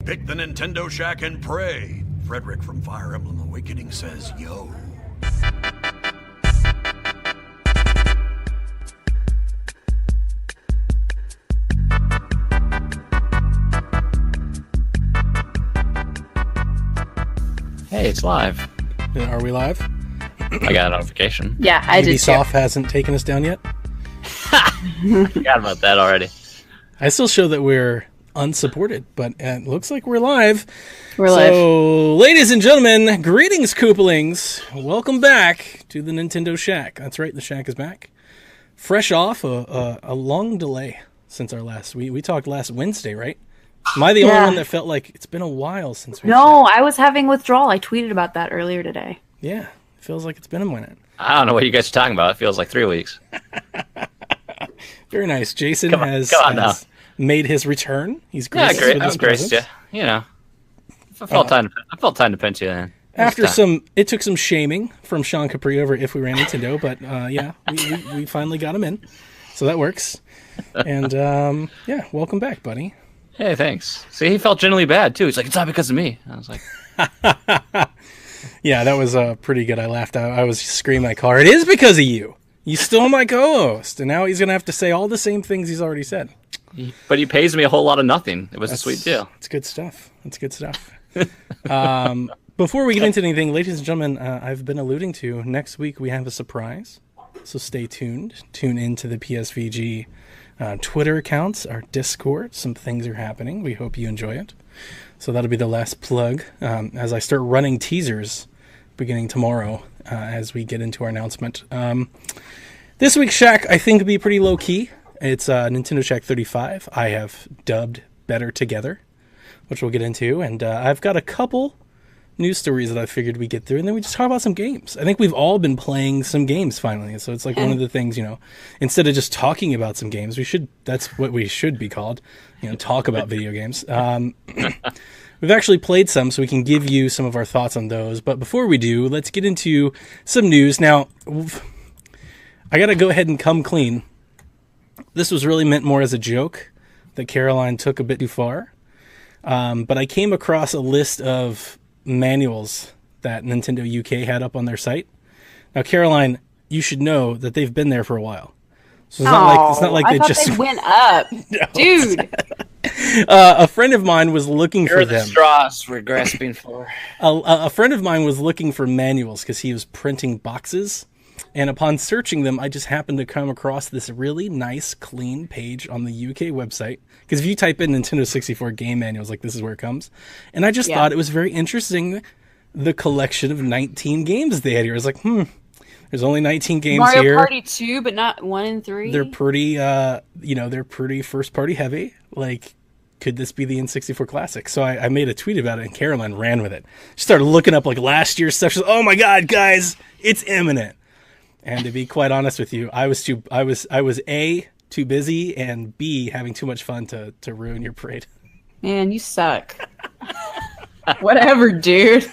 Pick the Nintendo Shack and pray. Frederick from Fire Emblem Awakening says, yo. Hey, it's live. Are we live? I got a notification. Yeah, I did too. Ubisoft hasn't taken us down yet? Forgot about that already. I still show that we're unsupported, but it looks like we're live. We're live. So, ladies and gentlemen, greetings, Koopalings. Welcome back to the Nintendo Shack. That's right, the Shack is back. Fresh off a long delay since our last... We talked last Wednesday, right? Am I the only one that felt like it's been a while since we... No, I was having withdrawal. I tweeted about that earlier today. Yeah, it feels like it's been a minute. I don't know what you guys are talking about. It feels like 3 weeks. Very nice. Jason has made his return. He's graced great. with I'm his graced, presence. yeah. You know, I felt time to pinch you in. It took some shaming from Sean Capri over If We Ran Nintendo, but we finally got him in, so that works. And welcome back, buddy. Hey, thanks. See, he felt genuinely bad too. He's like, it's not because of me. I was like, yeah, that was pretty good. I laughed out. I was screaming my car. It is because of you. You stole my co-host, and now he's gonna have to say all the same things he's already said. But he pays me a whole lot of nothing. It was a sweet deal. It's good stuff. It's good stuff. Before we get into anything, ladies and gentlemen, I've been alluding to next week we have a surprise, so stay tuned. Tune into the PSVG Twitter accounts, our Discord. Some things are happening. We hope you enjoy it. So that'll be the last plug as I start running teasers beginning tomorrow as we get into our announcement. This week's Shack, I think, will be pretty low-key. It's Nintendo Shack 35. I have dubbed Better Together, which we'll get into. And I've got a couple news stories that I figured we'd get through, and then we just talk about some games. I think we've all been playing some games finally, so it's like one of the things, instead of just talking about some games, that's what we should be called, talk about video games. We've actually played some, so we can give you some of our thoughts on those, but before we do, let's get into some news. Now, I gotta go ahead and come clean. This was really meant more as a joke that Caroline took a bit too far, but I came across a list of manuals that Nintendo UK had up on their site. Now, Caroline, you should know that they've been there for a while. So it's not like I they thought just they went up, No. dude. A friend of mine was looking for them. The straws we're grasping for. A friend of mine was looking for manuals because he was printing boxes. And upon searching them, I just happened to come across this really nice, clean page on the UK website. Because if you type in Nintendo 64 game manuals, this is where it comes. And I just thought it was very interesting, the collection of 19 games they had here. I was like, there's only 19 games Mario here. Party 2, but not 1 and 3? They're pretty, they're pretty first-party heavy. Could this be the N64 Classic? So I made a tweet about it, and Caroline ran with it. She started looking up, last year's stuff. She's like, oh my god, guys, it's imminent. And to be quite honest with you, I was A, too busy, and B, having too much fun to ruin your parade. Man, you suck. Whatever, dude.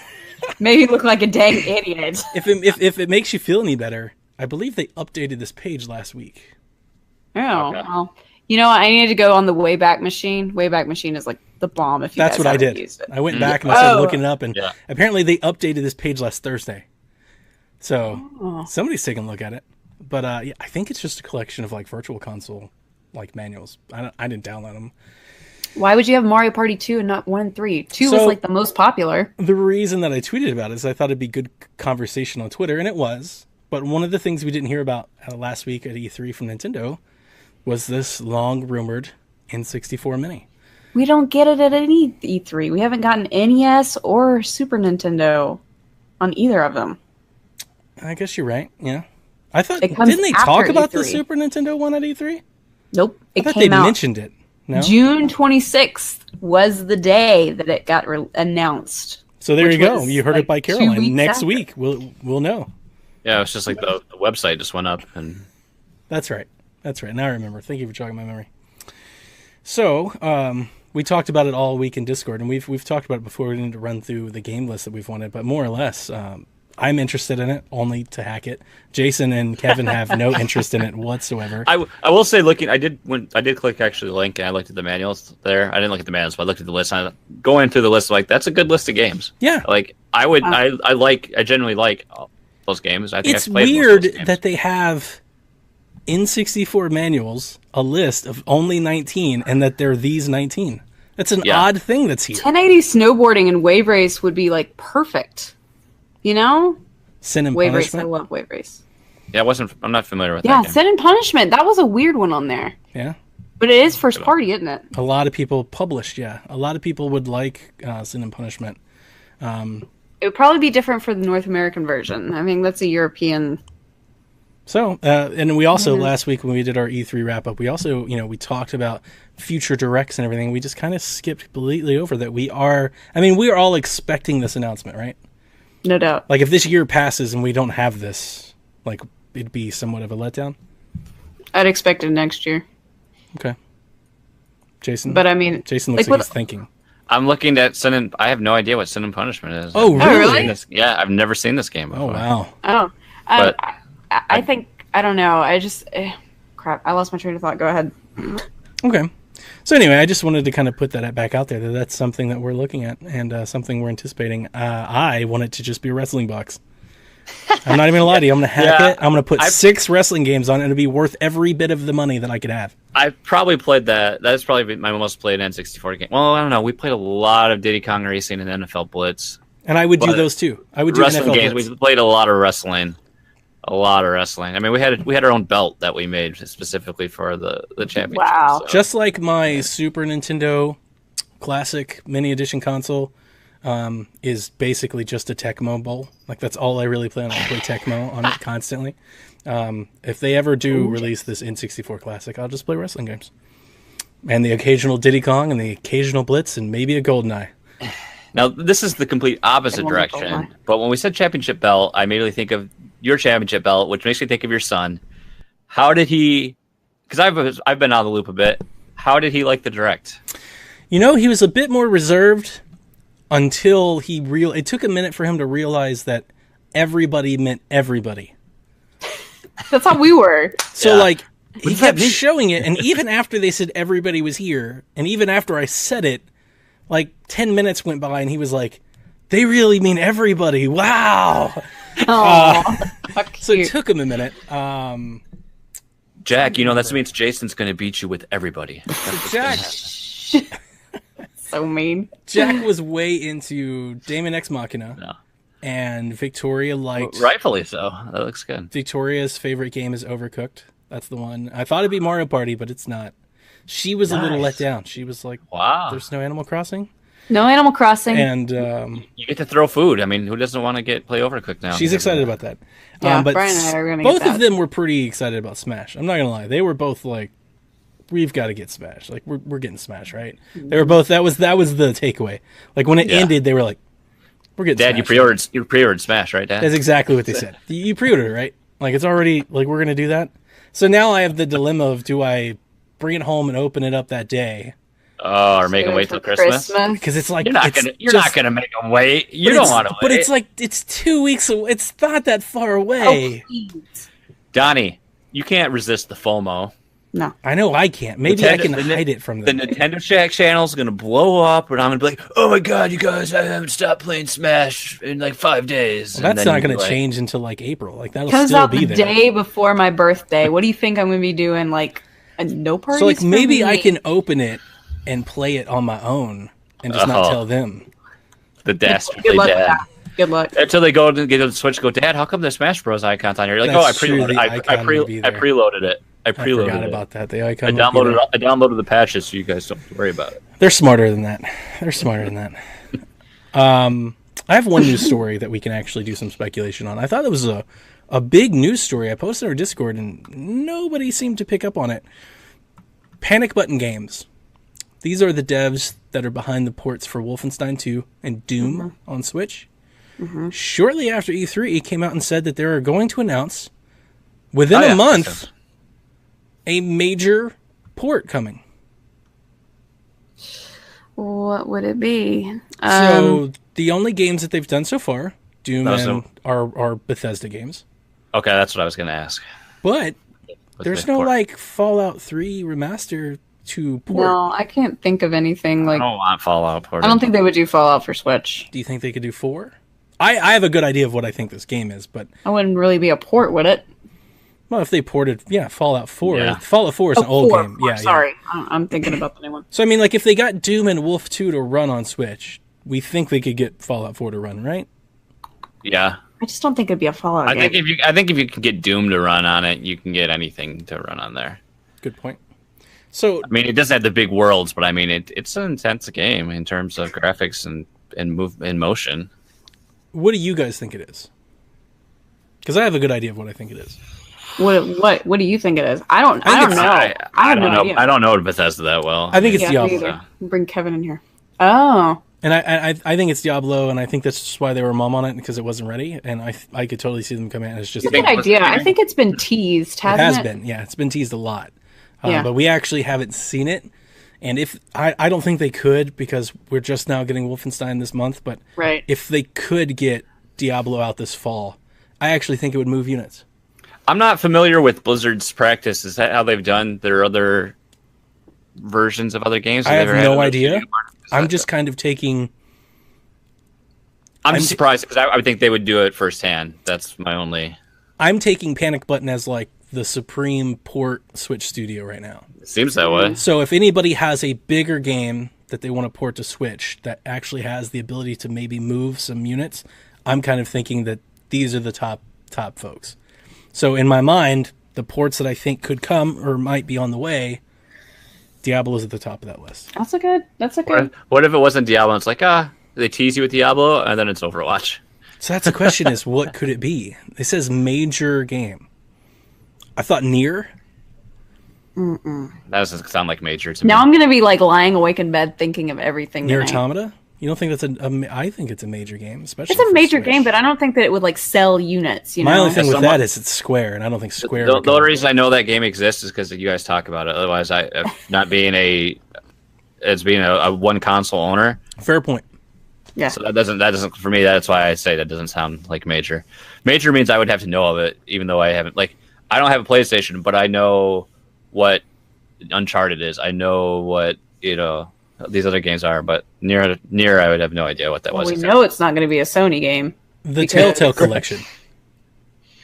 Made you look like a dang idiot. If it makes you feel any better, I believe they updated this page last week. Oh, Okay. well. I needed to go on the Wayback Machine. Wayback Machine is the bomb if you That's guys what I haven't did. used it. I went back and I started looking it up, and Yeah. apparently they updated this page last Thursday. So somebody's taking a look at it. But I think it's just a collection of Virtual Console manuals. I didn't download them. Why would you have Mario Party 2 and not 1 and 3? 2 was the most popular. The reason that I tweeted about it is I thought it'd be good conversation on Twitter, and it was. But one of the things we didn't hear about last week at E3 from Nintendo was this long-rumored N64 Mini. We don't get it at any E3. We haven't gotten NES or Super Nintendo on either of them. I guess you're right, yeah. I thought, It comes didn't they after talk about the E3. Super Nintendo one at E3? Nope. I It thought they came out. mentioned it. No? June 26th was the day that it got announced. So there which you go. was, You heard it by 2 Caroline. weeks Next after. week, we'll know. Yeah, it's just the website just went up, and That's right. Now I remember. Thank you for jogging my memory. So, we talked about it all week in Discord, and we've talked about it before. We didn't run through the game list that we've wanted, but more or less, I'm interested in it only to hack it. Jason and Kevin have no interest in it whatsoever. I will say, I did click actually the link and I looked at the manuals there. I didn't look at the manuals, but I looked at the list. And going through the list, like that's a good list of games. Yeah, like I genuinely like those games. I think it's I've played weird most of those games. that they have N64 manuals a list of only 19 and that they're these 19. That's an odd thing that's here. 1080 snowboarding and Wave Race would be like perfect. You know? Sin and Wave Race, Punishment. I love Wave Race. Yeah, I'm not familiar with that Yeah, game. Sin and Punishment. That was a weird one on there. Yeah. But it is first party, isn't it? A lot of people published, yeah. A lot of people would like Sin and Punishment. It would probably be different for the North American version. I mean, that's a European. So, and we also, last week when we did our E3 wrap-up, we also, we talked about future directs and everything. We just kind of skipped completely over that. We are all expecting this announcement, right? No doubt. Like, if this year passes and we don't have this, like, it'd be somewhat of a letdown. I'd expect it next year. Okay. Jason? But I mean... Jason looks like he's thinking. I'm looking at Sin and... I have no idea what Sin and Punishment is. Oh, really? Yeah, I've never seen this game before. Oh, wow. Oh. But I think... I don't know. I just... crap. I lost my train of thought. Go ahead. Okay. So anyway, I just wanted to kind of put that back out there, that that's something that we're looking at and something we're anticipating. I want it to just be a wrestling box. I'm not even going to lie to you. I'm going to hack it. I'm going to put 6 wrestling games on it, and it'll be worth every bit of the money that I could have. I probably played that. That's probably my most played N64 game. Well, I don't know. We played a lot of Diddy Kong Racing and NFL Blitz. And I would do those too. I would do wrestling NFL games. Blitz. We played a lot of wrestling. A lot of wrestling. I mean, we had our own belt that we made specifically for the championship. Wow. So. Just like my Super Nintendo Classic Mini Edition console is basically just a Tecmo Bowl. Like, that's all I really play on. I play Tecmo on it constantly. If they ever do release this N64 Classic, I'll just play wrestling games. And the occasional Diddy Kong and the occasional Blitz and maybe a GoldenEye. Now, this is the complete opposite direction. But when we said championship belt, I immediately think of your championship belt, which makes me think of your son. How did he... Because I've been out of the loop a bit. How did he like the direct? He was a bit more reserved until it took a minute for him to realize that everybody meant everybody. That's how we were. So, he kept showing it, and even after they said everybody was here, and even after I said it, 10 minutes went by, and he was like, they really mean everybody. Wow! So it took him a minute. Jack, that means Jason's going to beat you with everybody. Jack... So mean. Jack was way into Daemon Ex Machina, and Victoria liked... Well, rightfully so. That looks good. Victoria's favorite game is Overcooked. That's the one. I thought it'd be Mario Party, but it's not. She was a little let down. She was like, wow, there's no Animal Crossing? No Animal Crossing. And you get to throw food. I mean, who doesn't want to play Overcooked now? She's excited about that. Yeah, but Brian and I are going to both of them were pretty excited about Smash. I'm not going to lie. They were both like, we've got to get Smash. Like, we're getting Smash, right? They were both, that was the takeaway. Like, when it ended, they were like, we're getting Dad, Smash. you pre-ordered Smash, right, Dad? That's exactly what they said. You pre-ordered it, right? Like, it's already, we're going to do that. So now I have the dilemma of, do I bring it home and open it up that day? Oh, or make them wait till Christmas? Because it's like, you're not gonna make them wait. You don't want to wait. But it's like, it's 2 weeks away. It's not that far away. Oh, Donnie, you can't resist the FOMO. No. I know I can't. Maybe I can hide it from them. The Nintendo Shack channel is going to blow up, and I'm going to be like, oh my god, you guys, I haven't stopped playing Smash in 5 days. Well, that's not going to change until April. That'll comes still out be the there. day before my birthday. What do you think I'm going to be doing? A no party? So maybe I can open it and play it on my own and just not tell them. The dastardly Good luck dad. with that. Good luck. Until they go to get on the Switch, go, Dad, how come the Smash Bros. Icon's on here? You're like, That's I preloaded true, it. I preloaded it. I forgot about that. The icon. I downloaded the patches so you guys don't have to worry about it. They're smarter than that. I have one news story that we can actually do some speculation on. I thought it was a big news story. I posted our Discord and nobody seemed to pick up on it. Panic Button Games. These are the devs that are behind the ports for Wolfenstein 2 and Doom on Switch. Shortly after E3, came out and said that they're going to announce within a month a major port coming. What would it be? So the only games that they've done so far Doom and are Bethesda games. Okay, that's what I was going to ask. But there's no like Fallout 3 remaster to port. No, I can't think of anything like. I don't want Fallout ported. I don't think they would do Fallout for Switch. Do you think they could do 4? I have a good idea of what I think this game is, but I wouldn't really be a port, would it? well, if they ported, Fallout 4. Yeah. Fallout 4 is an old 4. game. Yeah, Sorry, I'm thinking about the new one. So I mean, like if they got Doom and Wolf 2 to run on Switch, we think they could get Fallout 4 to run, right? Yeah. I just don't think it'd be a Fallout game. I think if you can get Doom to run on it, you can get anything to run on there. Good point. So I mean, it doesn't have the big worlds, but I mean, it's an intense game in terms of graphics and motion. what do you guys think it is? Because I have a good idea of what I think it is. What do you think it is? I don't know. I have no idea. I don't know Bethesda that well. I think it's me Diablo. either. Bring Kevin in here. Oh. And I think it's Diablo, and I think that's just why they were mum on it, because it wasn't ready. And I could totally see them coming out. It's just It's a good idea. I think it's been teased, it hasn't it? has been, yeah. It's been teased a lot. Yeah. But we actually haven't seen it. And if I don't think they could, because we're just now getting Wolfenstein this month. But Right. if they could get Diablo out this fall, I actually think it would move units. I'm not familiar with Blizzard's practice. Is that how they've done their other versions of other games? I have no idea. studio partners? I'm just kind of taking. I'm surprised because I would think they would do it firsthand. That's my only. I'm taking Panic Button as like the supreme port Switch studio right now. It seems that way. So if anybody has a bigger game that they want to port to Switch that actually has the ability to maybe move some units, I'm kind of thinking that these are the top folks. So in my mind, the ports that I think could come or might be on the way, Diablo's at the top of that list. That's a good. What if it wasn't Diablo? It's like they tease you with Diablo and then it's Overwatch. So that's the question: is what could it be? It says major game. I thought Nier. That doesn't sound like major to me. Now I'm gonna be like lying awake in bed thinking of everything. Nier tonight. Automata. You don't think that's I think it's a major game, especially. It's a for major Switch. game, but I don't think that it would like sell units. You My know. only thing with Somewhat. that is it's Square, and I don't think Square. The would go- only reason I know that game exists is because you guys talk about it. Otherwise, not being a one console owner. Fair point. Yeah. So that doesn't for me. That's why I say that doesn't sound like major. Major means I would have to know of it, even though I haven't. Like I don't have a PlayStation, but I know what Uncharted is. I know what these other games are. But Nier, I would have no idea what that was. We know it's not going to be a Sony game. The Telltale Collection.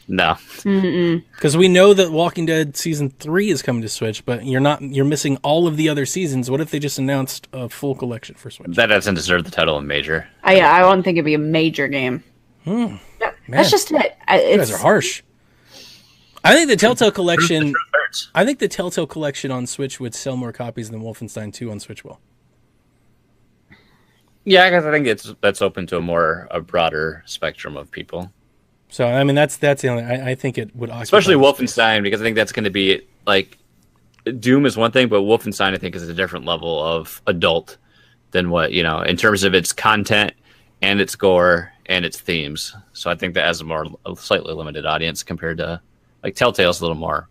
No. Because we know that Walking Dead Season 3 is coming to Switch, but you're missing all of the other seasons. What if they just announced a full collection for Switch? That doesn't deserve the title of major. I wouldn't think it'd be a major game. Yeah, that's just it. You guys are harsh. I think the Telltale Collection. The truth hurts. I think the Telltale Collection on Switch would sell more copies than Wolfenstein 2 on Switch will. Yeah, because I think that's open to a broader spectrum of people. So I mean that's the only. I think it would occupy Especially the space. Wolfenstein, because I think that's going to be like Doom is one thing, but Wolfenstein I think is a different level of adult than what in terms of its content and its gore and its themes. So I think that has a slightly limited audience compared to like Telltale's a little more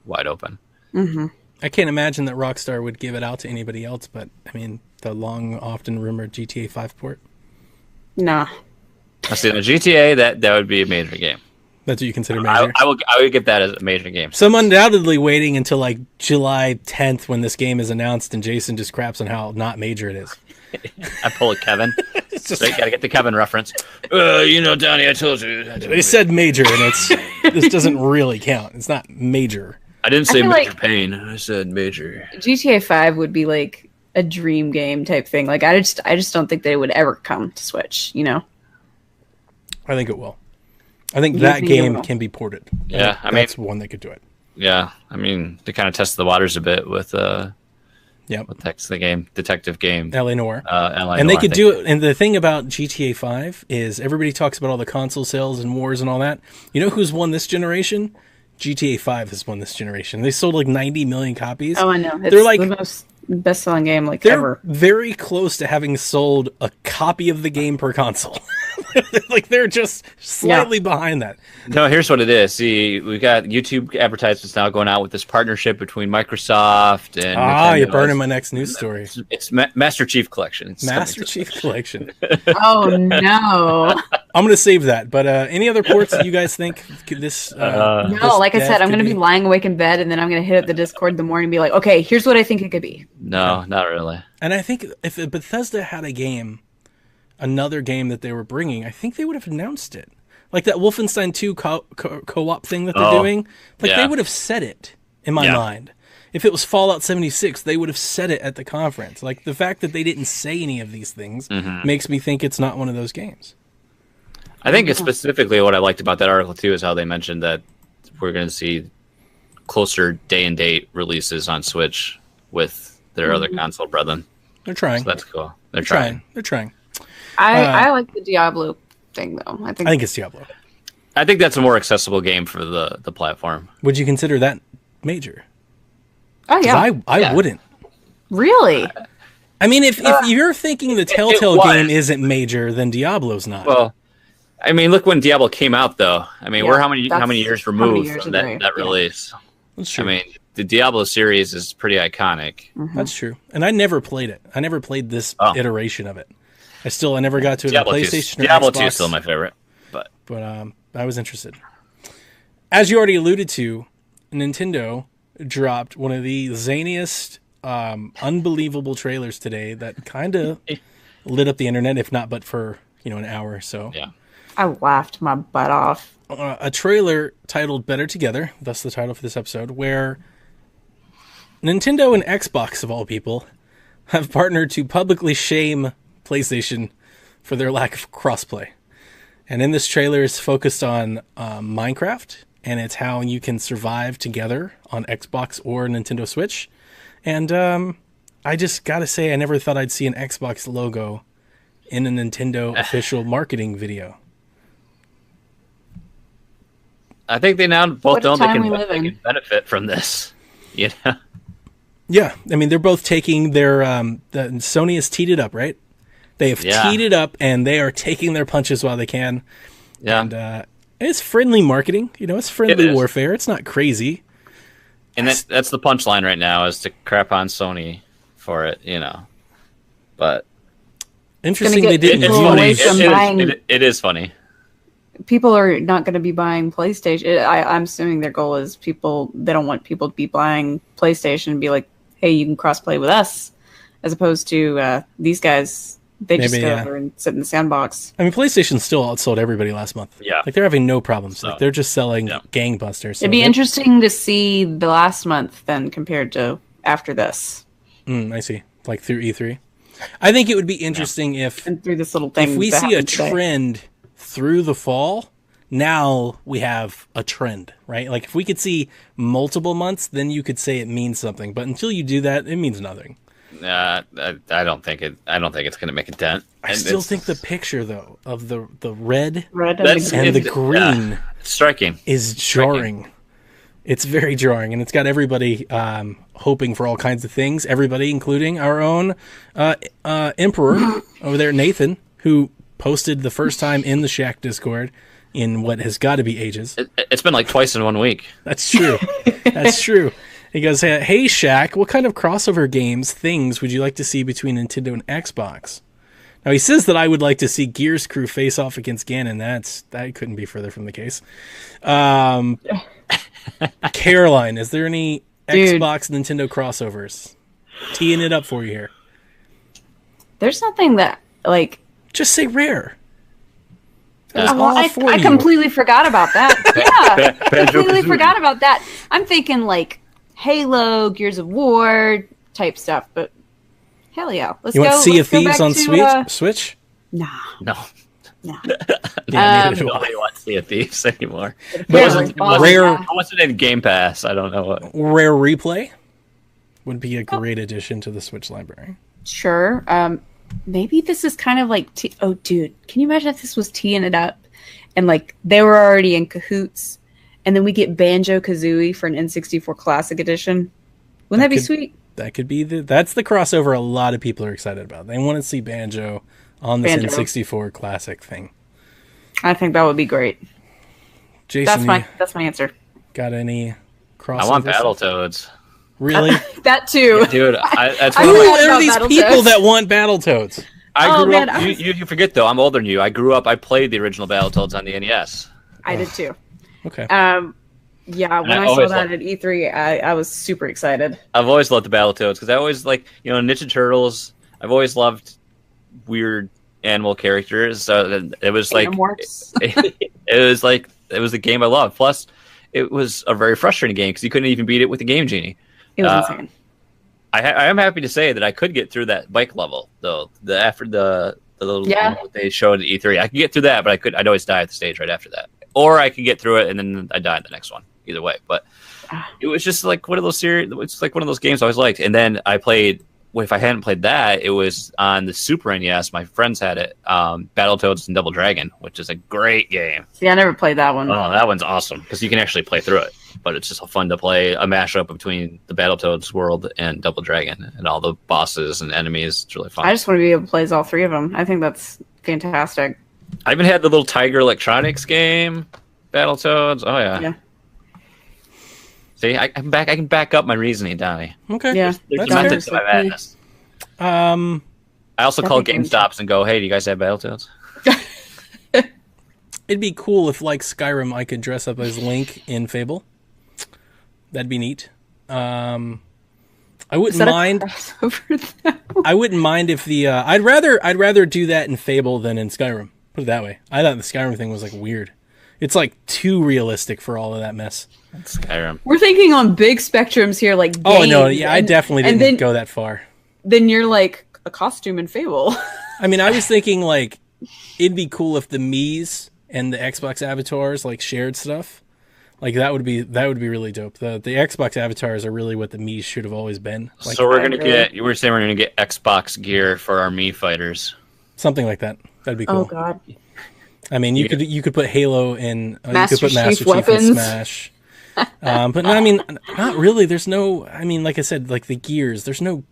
wide open. Mm-hmm. I can't imagine that Rockstar would give it out to anybody else, but I mean the often rumored GTA 5 port. Nah. I see the GTA that would be a major game. That's what you consider major. I would get that as a major game. So I'm undoubtedly waiting until like July 10th when this game is announced and Jason just craps on how not major it is. I pull a Kevin. So you gotta get the Kevin reference. Donnie, I told you. They said major and this doesn't really count. It's not major. I didn't say feel major like- pain. I said major. GTA 5 would be like a dream game type thing. Like I just don't think that it would ever come to Switch. I think it will. I think You that think it game will? can be ported. Yeah, I mean- that's one that could do it. Yeah, I mean, to kind of test the waters a bit with Yep. what the heck's the game, detective game, LA Noire. LA And they Noire, could I do think. it. And the thing about GTA 5 is everybody talks about all the console sales and wars and all that. You know who's won this generation? GTA 5 has won this generation. They sold like 90 million copies. Oh, I know. It's They're like the most best-selling game they're ever. very close to having sold a copy of the game per console. Like they're just slightly behind that. No, here's what it is. See, we've got YouTube advertisements now going out with this partnership between Microsoft and Nintendo. You're burning my next news story. It's Master Chief Collection. It's Master coming to Chief Switch. Collection. Oh no! I'm going to save that. But any other ports that you guys think this? No, like I said, I'm going to be lying awake in bed, and then I'm going to hit up the Discord in the morning and be like, okay, here's what I think it could be. No, not really. And I think if Bethesda had another game that they were bringing, I think they would have announced it. Like that Wolfenstein 2 co-op thing that they're doing. Like they would have said it in my mind. If it was Fallout 76, they would have said it at the conference. Like the fact that they didn't say any of these things makes me think it's not one of those games. I think specifically what I liked about that article too is how they mentioned that we're going to see closer day and date releases on Switch with their other console brethren. They're trying. So that's cool. They're trying. They're trying. I like the Diablo thing though. I think it's Diablo. I think that's a more accessible game for the platform. Would you consider that major? Oh yeah. I wouldn't. Really? I mean, if you're thinking the Telltale game isn't major, then Diablo's not. Well, I mean, look when Diablo came out, though. I mean, we're how many years removed from that release? That's true. I mean, the Diablo series is pretty iconic. That's true. And I never played it. I never played this iteration of it. I never got to it on PlayStation or Diablo Xbox. 2 is still my favorite. But I was interested. As you already alluded to, Nintendo dropped one of the zaniest, unbelievable trailers today that kind of lit up the internet, if not but for an hour or so. Yeah. I laughed my butt off. A trailer titled Better Together, thus the title for this episode, where Nintendo and Xbox, of all people, have partnered to publicly shame PlayStation for their lack of crossplay. And in this trailer, it's focused on Minecraft, and it's how you can survive together on Xbox or Nintendo Switch. And I just gotta say, I never thought I'd see an Xbox logo in a Nintendo official marketing video. I think they now both know they can benefit from this. You know? Yeah, I mean, they're both taking their... Sony has teed it up, right? They have teed it up, and they are taking their punches while they can. Yeah. And it's friendly marketing. It's friendly warfare. It's not crazy. And that's the punchline right now, is to crap on Sony for it, But... Interesting they didn't. It's funny. It is funny. People are not going to be buying PlayStation. I'm assuming their goal is they don't want people to be buying PlayStation and be like, hey, you can crossplay with us, as opposed to these guys. They just go over and sit in the sandbox. I mean, PlayStation still outsold everybody last month. Yeah. Like, they're having no problems. Like, they're just selling gangbusters. So it'd be interesting to see the last month then compared to after this. I see. Like, through E3. I think it would be interesting if... And through this little thing. If we see a trend through the fall, now we have a trend, right? Like, if we could see multiple months, then you could say it means something. But until you do that, it means nothing. I don't think it's going to make a dent. I still think the picture, though, of the red and the green striking is jarring. It's very jarring, and it's got everybody hoping for all kinds of things. Everybody, including our own Emperor over there, Nathan, who posted the first time in the Shack Discord in what has got to be ages. It's been like twice in 1 week. That's true. That's true. He goes, hey, Shaq, what kind of crossover things would you like to see between Nintendo and Xbox? Now, he says that I would like to see Gears Crew face off against Ganon. That couldn't be further from the case. Caroline, is there any Xbox Nintendo crossovers? Teeing it up for you here. There's nothing that, like... Just say Rare. I completely forgot about that. Yeah, completely forgot about that. I'm thinking, like, Halo, Gears of War type stuff, but hell yeah. You want Sea of Thieves on Switch? Nah. No. Yeah, nobody wants Sea of Thieves anymore. Rare. What's it in Game Pass? I don't know what. Rare Replay would be a great addition to the Switch library. Sure. Maybe this is kind of like... oh, dude. Can you imagine if this was teeing it up? And, like, they were already in cahoots. And then we get Banjo-Kazooie for an N64 Classic Edition. Wouldn't that be sweet? That could be that's the crossover a lot of people are excited about. They want to see Banjo on this N64 Classic thing. I think that would be great. Jason, that's my answer. Got any crossovers? I want Battletoads. Really? That too. Yeah, dude, who are these people that want Battletoads? I grew man, up. You forget though. I'm older than you. I grew up. I played the original Battletoads on the NES. I did too. Okay. Yeah, when I saw that at E3, I was super excited. I've always loved the Battletoads because I always Ninja Turtles. I've always loved weird animal characters. So it was like it was a game I loved. Plus, it was a very frustrating game because you couldn't even beat it with the Game Genie. It was insane. I am happy to say that I could get through that bike level though. After the little they showed at E3, I could get through that, but I'd always die at the stage right after that, or I could get through it and then I died the next one. Either way, but it was just like one of those it's like one of those games I always liked. And then I played. If I hadn't played that, it was on the Super NES. My friends had it, Battletoads and Double Dragon, which is a great game. See, I never played that one. Oh, that one's awesome because you can actually play through it. But it's just fun to play a mashup between the Battletoads world and Double Dragon and all the bosses and enemies. It's really fun. I just want to be able to play as all three of them. I think that's fantastic. I even had the little Tiger Electronics game, Battletoads. Oh yeah. See, I can back up my reasoning, Donnie. Okay. Yeah. There's method to my madness. I also call GameStops and go, "Hey, do you guys have Battletoads?" It'd be cool if, like Skyrim, I could dress up as Link in Fable. That'd be neat. I wouldn't mind. I wouldn't mind if the. I'd rather do that in Fable than in Skyrim. Put it that way. I thought the Skyrim thing was like weird. It's like too realistic for all of that mess. Skyrim. We're thinking on big spectrums here, like games, oh no, yeah, I definitely didn't go that far. Then you're like a costume in Fable. I mean, I was thinking like it'd be cool if the Mii's and the Xbox avatars like shared stuff. Like that would be really dope. The Xbox avatars are really what the Mii's should have always been. Like, so we're saying we're gonna get Xbox gear for our Mii fighters. Something like that. That'd be cool. Oh god. I mean, you could put Halo in. Master you could put Master Chief Chief weapons. in Smash. But no, I mean, not really. There's no. I mean, like I said, like the gears. There's no.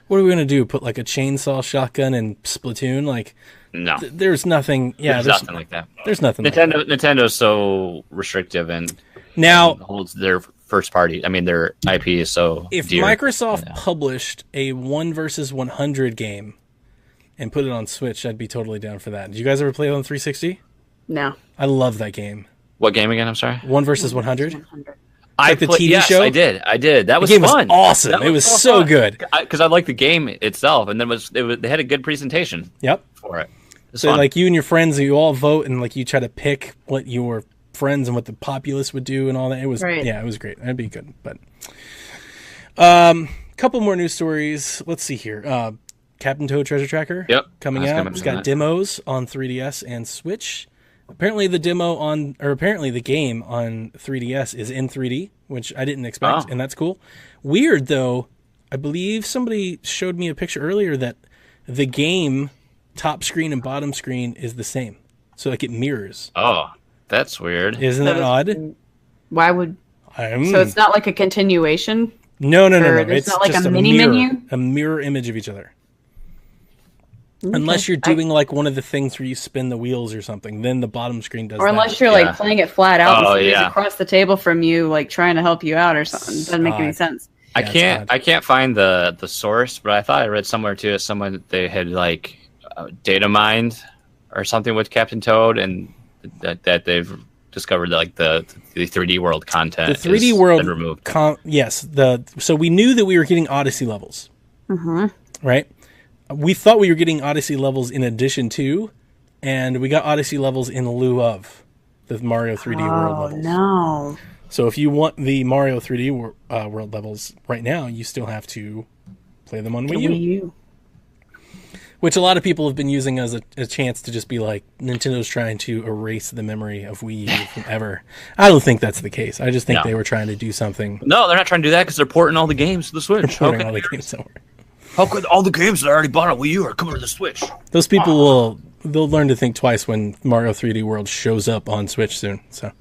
What are we gonna do? Put like a chainsaw shotgun in Splatoon? Like, no. There's nothing. Yeah, there's nothing like that. There's nothing. Nintendo, Nintendo's so restrictive and now holds their first party. I mean, their IP is so. If dear. Microsoft published a 1 versus 100 game and put it on Switch, I'd be totally down for that. Did you guys ever play it on 360? No. I love that game. What game again? I'm sorry. 1 versus 100. Like the TV show? I did. That was the game fun. Was awesome. It was so good. Because I liked the game itself, and then they had a good presentation. Yep. For it. So like you and your friends, you all vote, and like you try to pick what your friends and what the populace would do, and all that. It was it was great. That'd be good. But couple more news stories. Let's see here. Captain Toad Treasure Tracker. Yep. Coming out. It's got demos on 3DS and Switch. Apparently the game on 3DS is in 3D, which I didn't expect, and that's cool. Weird though, I believe somebody showed me a picture earlier that the game top screen and bottom screen is the same. So like it mirrors. Oh, that's weird. Isn't that odd? Why would so it's not like a continuation? No. It's not like just a mini menu? A mirror image of each other. Okay. Unless you're doing like one of the things where you spin the wheels or something, then the bottom screen does. Or unless you're like playing it flat out, and somebody's across the table from you, like trying to help you out or something. It doesn't make any sense. I can't find the source, but I thought I read somewhere too someone they had like data mined or something with Captain Toad, and that they've discovered like the 3D world content. The 3D world removed. Yes, so we knew that we were getting Odyssey levels, right? We thought we were getting Odyssey levels in addition to, and we got Odyssey levels in lieu of the Mario 3D World levels. No. So if you want the Mario 3D World levels right now, you still have to play them on Wii U. Which a lot of people have been using as a chance to just be like, Nintendo's trying to erase the memory of Wii U from ever. I don't think that's the case. I just think they were trying to do something. No, they're not trying to do that because they're porting all the games to the Switch. They're porting all the games somewhere. How could all the games that I already bought on Wii U are coming to the Switch? Those people they'll learn to think twice when Mario 3D World shows up on Switch soon. So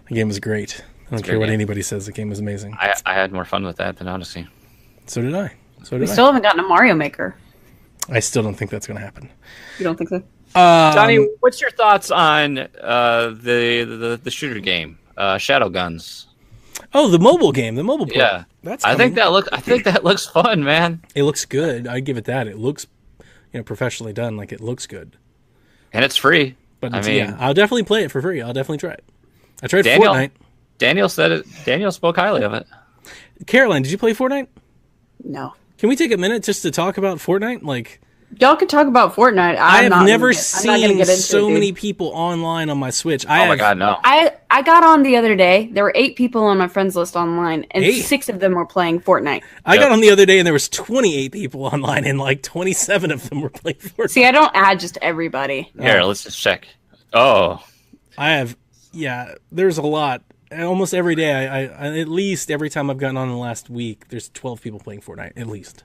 the game was great. I don't care what anybody says. The game was amazing. I had more fun with that than Odyssey. So did I. We still haven't gotten a Mario Maker. I still don't think that's going to happen. You don't think so? Donnie, what's your thoughts on the shooter game, Shadow Guns? Oh, the mobile game, the mobile play. Yeah, I think that looks fun, man. It looks good. I give it that. It looks professionally done. Like, it looks good. And it's free. But I'll definitely play it for free. I'll definitely try it. I tried Fortnite. Daniel said it. Daniel spoke highly of it. Caroline, did you play Fortnite? No. Can we take a minute just to talk about Fortnite? Like, y'all can talk about Fortnite. I have never seen so many people online on my Switch. Oh my god, no! I got on the other day. There were 8 people on my friends list online, and 6 of them were playing Fortnite. I got on the other day, and there was 28 people online, and like 27 of them were playing Fortnite. See, I don't add just everybody. Here, let's just check. Oh, I have. Yeah, there's a lot. Almost every day, I at least every time I've gotten on in the last week, there's 12 people playing Fortnite, at least.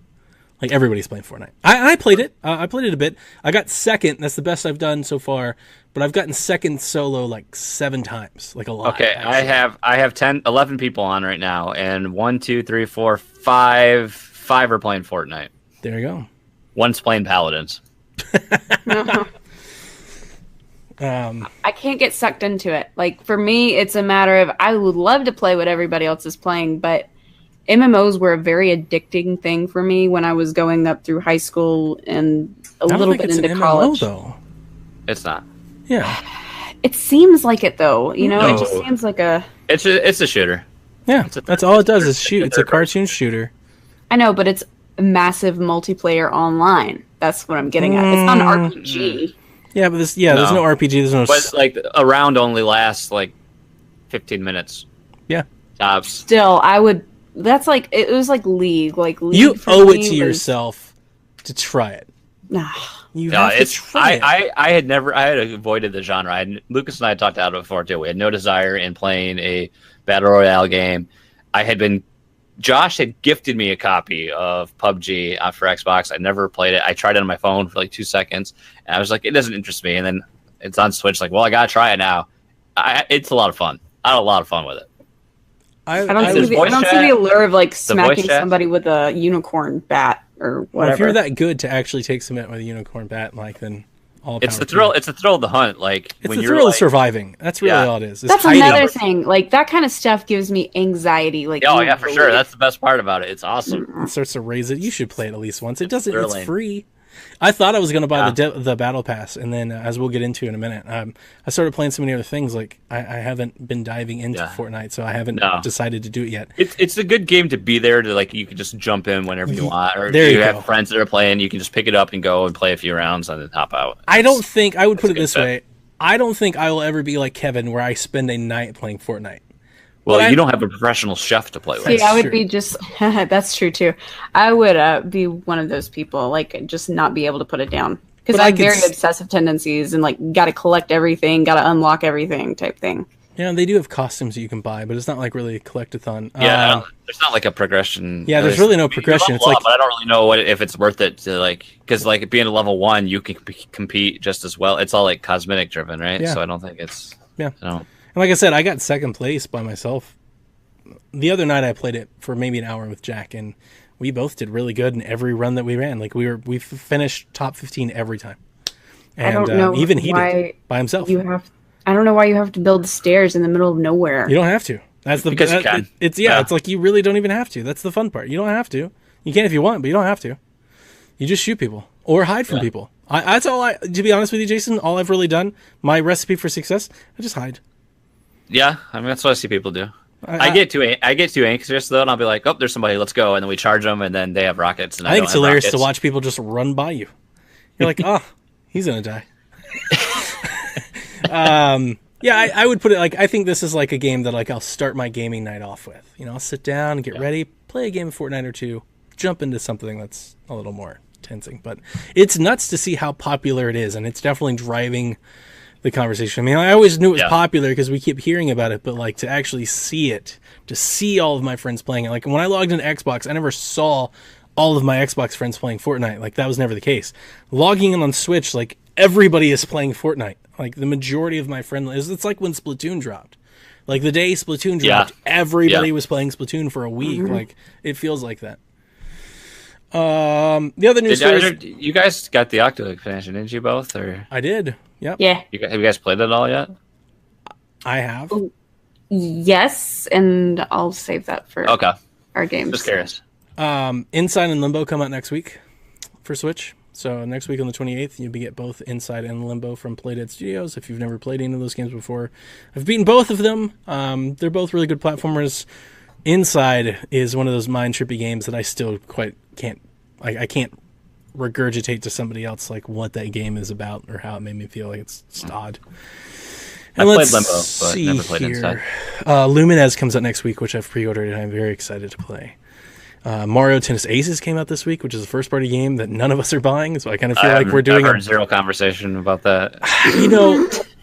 Like, everybody's playing Fortnite. I played it. I played it a bit. I got second. That's the best I've done so far. But I've gotten second solo like 7 times. Like, a lot. Okay, actually. I have 11 people on right now, and 1, 2, 3, 4, 5 are playing Fortnite. There you go. One's playing Paladins. I can't get sucked into it. Like, for me, it's a matter of I would love to play what everybody else is playing, but MMOs were a very addicting thing for me when I was going up through high school and a little bit into college. Though. It's not. Yeah. It seems like it, though. You know, it just seems like a... It's a shooter. Yeah, that's all it does is shoot. It's a cartoon shooter. I know, but it's massive multiplayer online. That's what I'm getting at. It's not an RPG. Yeah, but there's no RPG. There's no. But like a round only lasts like 15 minutes. Yeah. Tops. Still, I would. That's like it was like League. Like League. You owe it to yourself to try it. Nah. You have to try it. I had avoided the genre. Lucas and I had talked about it before too. We had no desire in playing a battle royale game. Josh had gifted me a copy of PUBG for Xbox. I never played it. I tried it on my phone for like 2 seconds, and I was like, it doesn't interest me. And then it's on Switch. Like, well, I gotta try it now. It's a lot of fun. I had a lot of fun with it. I don't see the allure of like smacking somebody with a unicorn bat or whatever. Well, if you're that good to actually take some hit with a unicorn bat, like, then all it's the thrill. It's the thrill of the hunt. Like, it's the thrill of surviving. That's really all it is. That's another thing. Like, that kind of stuff gives me anxiety. Like, oh yeah, for sure. That's the best part about it. It's awesome. It starts to raise it. You should play it at least once. It doesn't. It's free. I thought I was going to buy the battle pass, and then as we'll get into in a minute, I started playing so many other things. Like, I haven't been diving into Fortnite, so I haven't decided to do it yet. It's a good game to be there to, like, you can just jump in whenever you want, or if you have friends that are playing, you can just pick it up and go and play a few rounds and then hop out. I don't think I would put it this way. I don't think I will ever be like Kevin, where I spend a night playing Fortnite. Well, you don't have a professional chef to play with. See, I would be just... that's true, too. I would be one of those people, like, just not be able to put it down. Because I have very obsessive tendencies and, like, got to collect everything, got to unlock everything type thing. Yeah, they do have costumes that you can buy, but it's not, like, really a collect-a-thon. Yeah, there's not, like, a progression. Yeah, there's really no progression. It's like, but I don't really know if it's worth it to, like... Because, like, being a level 1, you can compete just as well. It's all, like, cosmetic-driven, right? Yeah. So I don't think it's... Yeah. And like I said, I got second place by myself. The other night I played it for maybe an hour with Jack, and we both did really good in every run that we ran. Like, we finished top 15 every time. And I don't know even he did by himself. I don't know why you have to build stairs in the middle of nowhere. You don't have to. That's the because you can. It's like you really don't even have to. That's the fun part. You don't have to. You can if you want, but you don't have to. You just shoot people or hide from people. That's all to be honest with you, Jason, all I've really done, my recipe for success, I just hide. Yeah, I mean, that's what I see people do. I get too anxious though, and I'll be like, "Oh, there's somebody. Let's go!" And then we charge them, and then they have rockets. And I think it's hilarious to watch people just run by you. You're like, "Oh, he's gonna die." Yeah, I would put it like I think this is like a game that like I'll start my gaming night off with. You know, I'll sit down and get ready, play a game of Fortnite or two, jump into something that's a little more tensing. But it's nuts to see how popular it is, and it's definitely driving the conversation. I mean, I always knew it was popular because we keep hearing about it, but like to actually see it, to see all of my friends playing it. Like when I logged into Xbox, I never saw all of my Xbox friends playing Fortnite. Like that was never the case. Logging in on Switch, like everybody is playing Fortnite. Like the majority of my friends, it's like when Splatoon dropped. Like the day Splatoon dropped, everybody was playing Splatoon for a week. Mm-hmm. Like it feels like that. The other news story. You guys got the Octo expansion, didn't you both? Or I did. Yep. Yeah. Have you guys played it all yet? I have. Yes, and I'll save that for our games. Just curious. Inside and Limbo come out next week for Switch. So next week on the 28th, you'll get both Inside and Limbo from Playdead Studios. If you've never played any of those games before, I've beaten both of them. They're both really good platformers. Inside is one of those mind-trippy games that I still can't regurgitate to somebody else like what that game is about or how it made me feel. Like it's just odd. I played Limbo, but never played Inside. Lumines comes out next week, which I've pre-ordered, and I'm very excited to play. Mario Tennis Aces came out this week, which is a first-party game that none of us are buying, so I kind of feel like we're doing I've heard zero conversation about that.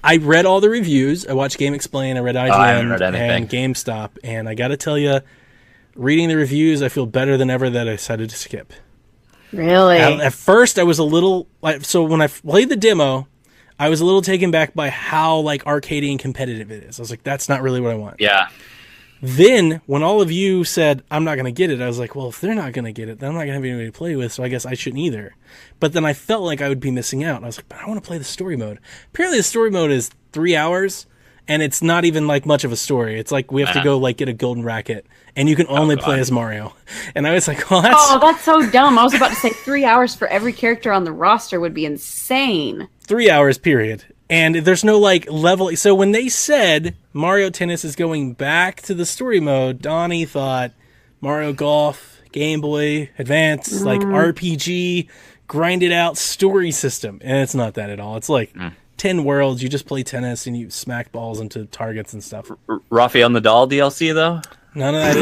I read all the reviews. I watched Game Explain. I read IGN and GameStop, and I got to tell you, reading the reviews, I feel better than ever that I decided to skip. Really? At first, I was a little so when I played the demo, I was a little taken back by how arcadey and competitive it is. I was like, that's not really what I want. Yeah. Then, when all of you said, I'm not going to get it, I was like, well, if they're not going to get it, then I'm not going to have anybody to play with, so I guess I shouldn't either. But then I felt like I would be missing out. I was like, but I want to play the story mode. Apparently, the story mode is 3 hours, and it's not even like much of a story. It's like we have to go get a golden racket, and you can only play as Mario. And I was like, well, that's so dumb. I was about to say 3 hours for every character on the roster would be insane. 3 hours, period. And there's no level. So when they said Mario Tennis is going back to the story mode, Donnie thought Mario Golf, Game Boy Advance, RPG, grinded out story system. And it's not that at all. It's 10 worlds. You just play tennis and you smack balls into targets and stuff. Rafael Nadal DLC, though? None of that.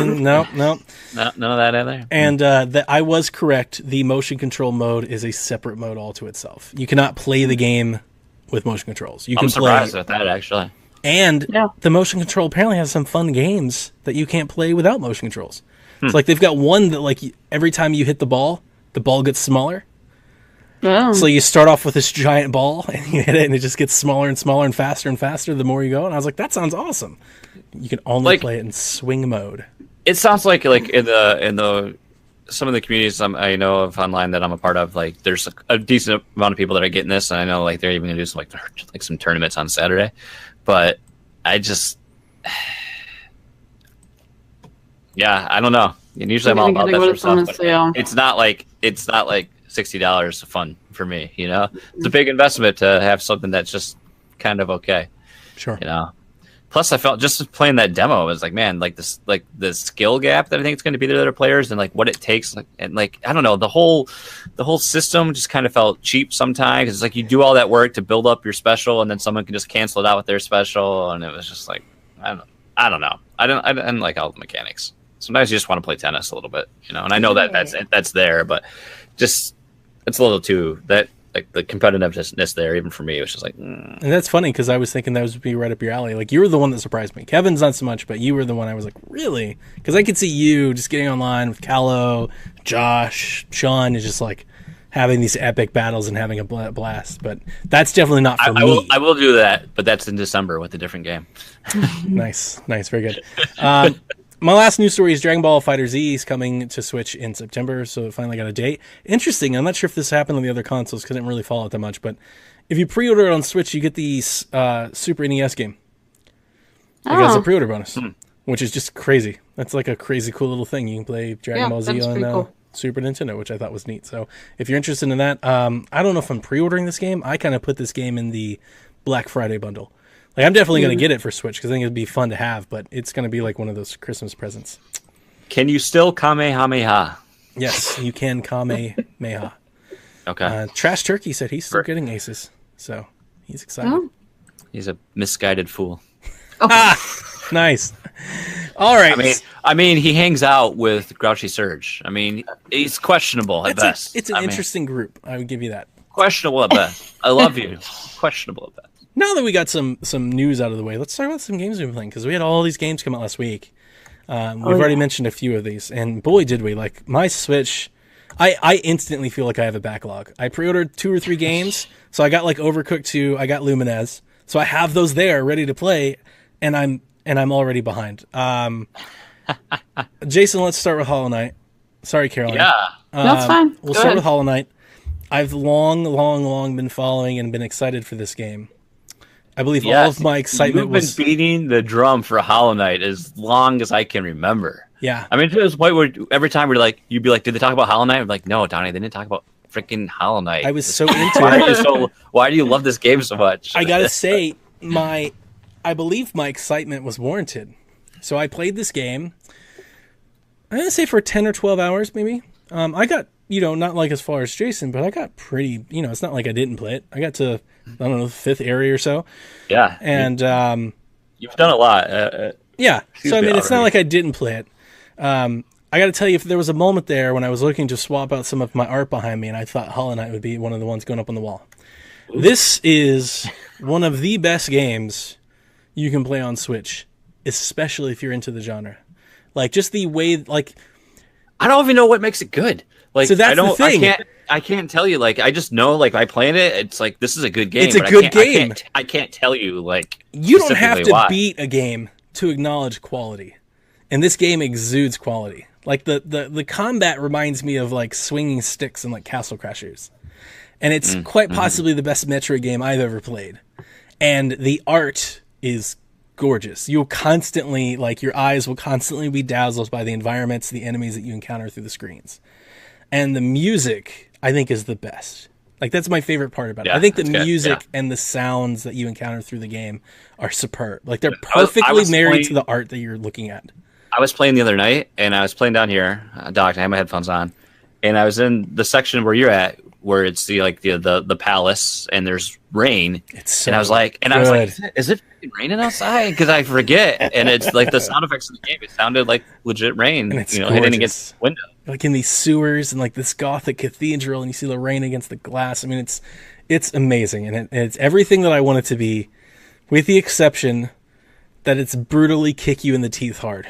No. None of that either. And I was correct. The motion control mode is a separate mode all to itself. You cannot play the game with motion controls. I'm surprised at that, actually. And the motion control apparently has some fun games that you can't play without motion controls. It's they've got one that every time you hit the ball gets smaller. Oh. So you start off with this giant ball and you hit it and it just gets smaller and smaller and faster the more you go. And I was like, that sounds awesome. You can only play it in swing mode. It sounds like in the some of the communities I know of online that I'm a part of, there's a decent amount of people that are getting this, and I know they're even gonna do some some tournaments on Saturday. But I just, I don't know. And usually I'm all about that sort of stuff. But it's not like $60 fun for me. It's a big investment to have something that's just kind of okay. Sure. Plus, I felt just playing that demo, I was like, man, the skill gap that I think it's going to be to other players, and what it takes, and I don't know, the whole system just kind of felt cheap sometimes. It's you do all that work to build up your special, and then someone can just cancel it out with their special, and it was just I don't know. I didn't like all the mechanics. Sometimes you just want to play tennis a little bit, and I know that's there, but just it's a little too that. The competitiveness there, even for me, was just And that's funny because I was thinking that would be right up your alley. You were the one that surprised me. Kevin's not so much, but you were the one I was like, really? Because I could see you just getting online with Callow, Josh, Sean, is just having these epic battles and having a blast. But that's definitely not for me. I will do that, but that's in December with a different game. Nice, very good. My last news story is Dragon Ball FighterZ is coming to Switch in September, so it finally got a date. Interesting, I'm not sure if this happened on the other consoles because I didn't really follow it that much, but if you pre-order it on Switch, you get the Super NES game. As a pre-order bonus, which is just crazy. That's a crazy cool little thing. You can play Dragon Ball Z on Super Nintendo, which I thought was neat. So if you're interested in that, I don't know if I'm pre-ordering this game. I kind of put this game in the Black Friday bundle. I'm definitely going to get it for Switch because I think it'd be fun to have, but it's going to be one of those Christmas presents. Can you still Kamehameha? Yes, you can Kamehameha. Okay. Trash Turkey said he's still getting aces, so he's excited. Oh. He's a misguided fool. Nice. All right. I mean, he hangs out with Grouchy Surge. He's questionable at best. It's an interesting group. I would give you that. Questionable at best. I love you. Questionable at best. Now that we got some news out of the way, let's talk about some games we've been playing, because we had all these games come out last week. We've already mentioned a few of these, and boy, did we. My Switch, I instantly feel like I have a backlog. I pre-ordered 2 or 3 games, so I got Overcooked 2, I got Lumines, so I have those there ready to play, and I'm already behind. Jason, let's start with Hollow Knight. Sorry, Caroline. Yeah. That's fine. We'll start with Hollow Knight. I've long been following and been excited for this game. I believe all of my excitement was... You've been beating the drum for Hollow Knight as long as I can remember. Yeah. To this point where every time you'd be like, did they talk about Hollow Knight? I'm like, no, Donnie, they didn't talk about freaking Hollow Knight. I was so into it. Why do you love this game so much? I gotta say, I believe my excitement was warranted. So I played this game, I'm gonna say for 10 or 12 hours, maybe. I got, not like as far as Jason, but I got pretty, it's not like I didn't play it. I got to, I don't know, the 5th area or so. Yeah. And you've done a lot. Yeah. So, I mean, it's not like I didn't play it. I got to tell you, if there was a moment there when I was looking to swap out some of my art behind me, and I thought Hollow Knight would be one of the ones going up on the wall. Ooh. This is one of the best games you can play on Switch, especially if you're into the genre. Like, just the way, like... I don't even know what makes it good. Like, so that's the thing. I can't tell you. Like, I just know, like, by playing it, it's like, this is a good game. It's a good game. I can't tell you, like, you don't have to beat a game to acknowledge quality. And this game exudes quality. Like, the combat reminds me of, like, swinging sticks and, like, Castle Crashers. And it's quite possibly the best Metroid game I've ever played. And the art is gorgeous. You'll constantly, like, your eyes will constantly be dazzled by the environments, the enemies that you encounter through the screens. And the music, I think, is the best. Like, that's my favorite part about it. I think the music and the sounds that you encounter through the game are superb. Like, they're perfectly married to the art that you're looking at. I was playing the other night, and I was playing down here, docked, I had my headphones on, and I was in the section where you're at, where it's the palace, and there's rain. And I was like, is it raining outside? Because I forget, and it's like the sound effects of the game. It sounded like legit rain, and it's hitting against the window, like in these sewers and like this Gothic cathedral, and you see the rain against the glass. I mean, it's amazing, and it's everything that I want it to be, with the exception that it's brutally kick you in the teeth hard.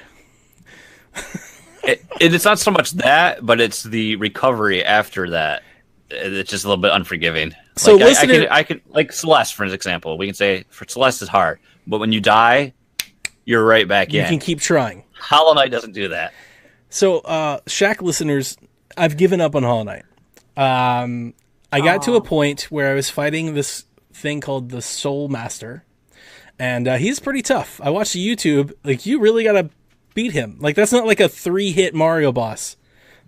It's not so much that, but it's the recovery after that. It's just a little bit unforgiving. So like, I can like Celeste, for example. We can say for Celeste is hard, but when you die, you're right back in. You can keep trying. Hollow Knight doesn't do that. So, Shack listeners, I've given up on Hollow Knight. I got to a point where I was fighting this thing called the Soul Master, and he's pretty tough. I watched YouTube. Like, you really gotta beat him. Like, that's not like a 3-hit Mario boss.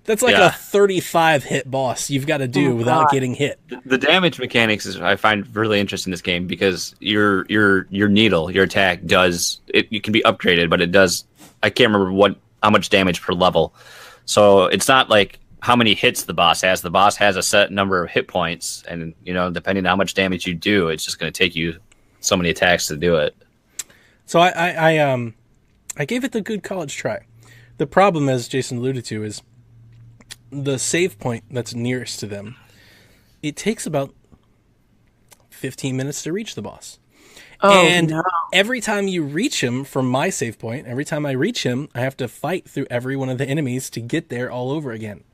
That's like a 35-hit boss you've got to do without getting hit. The damage mechanics is I find really interesting in this game because your needle, your attack does it. You can be upgraded, but it does. I can't remember how much damage per level. So it's not like how many hits the boss has. The boss has a set number of hit points, and depending on how much damage you do, it's just going to take you so many attacks to do it. So I gave it the good college try. The problem, as Jason alluded to, is the save point that's nearest to them. It takes about 15 minutes to reach the boss. Every time you reach him from my save point, every time I reach him, I have to fight through every one of the enemies to get there all over again.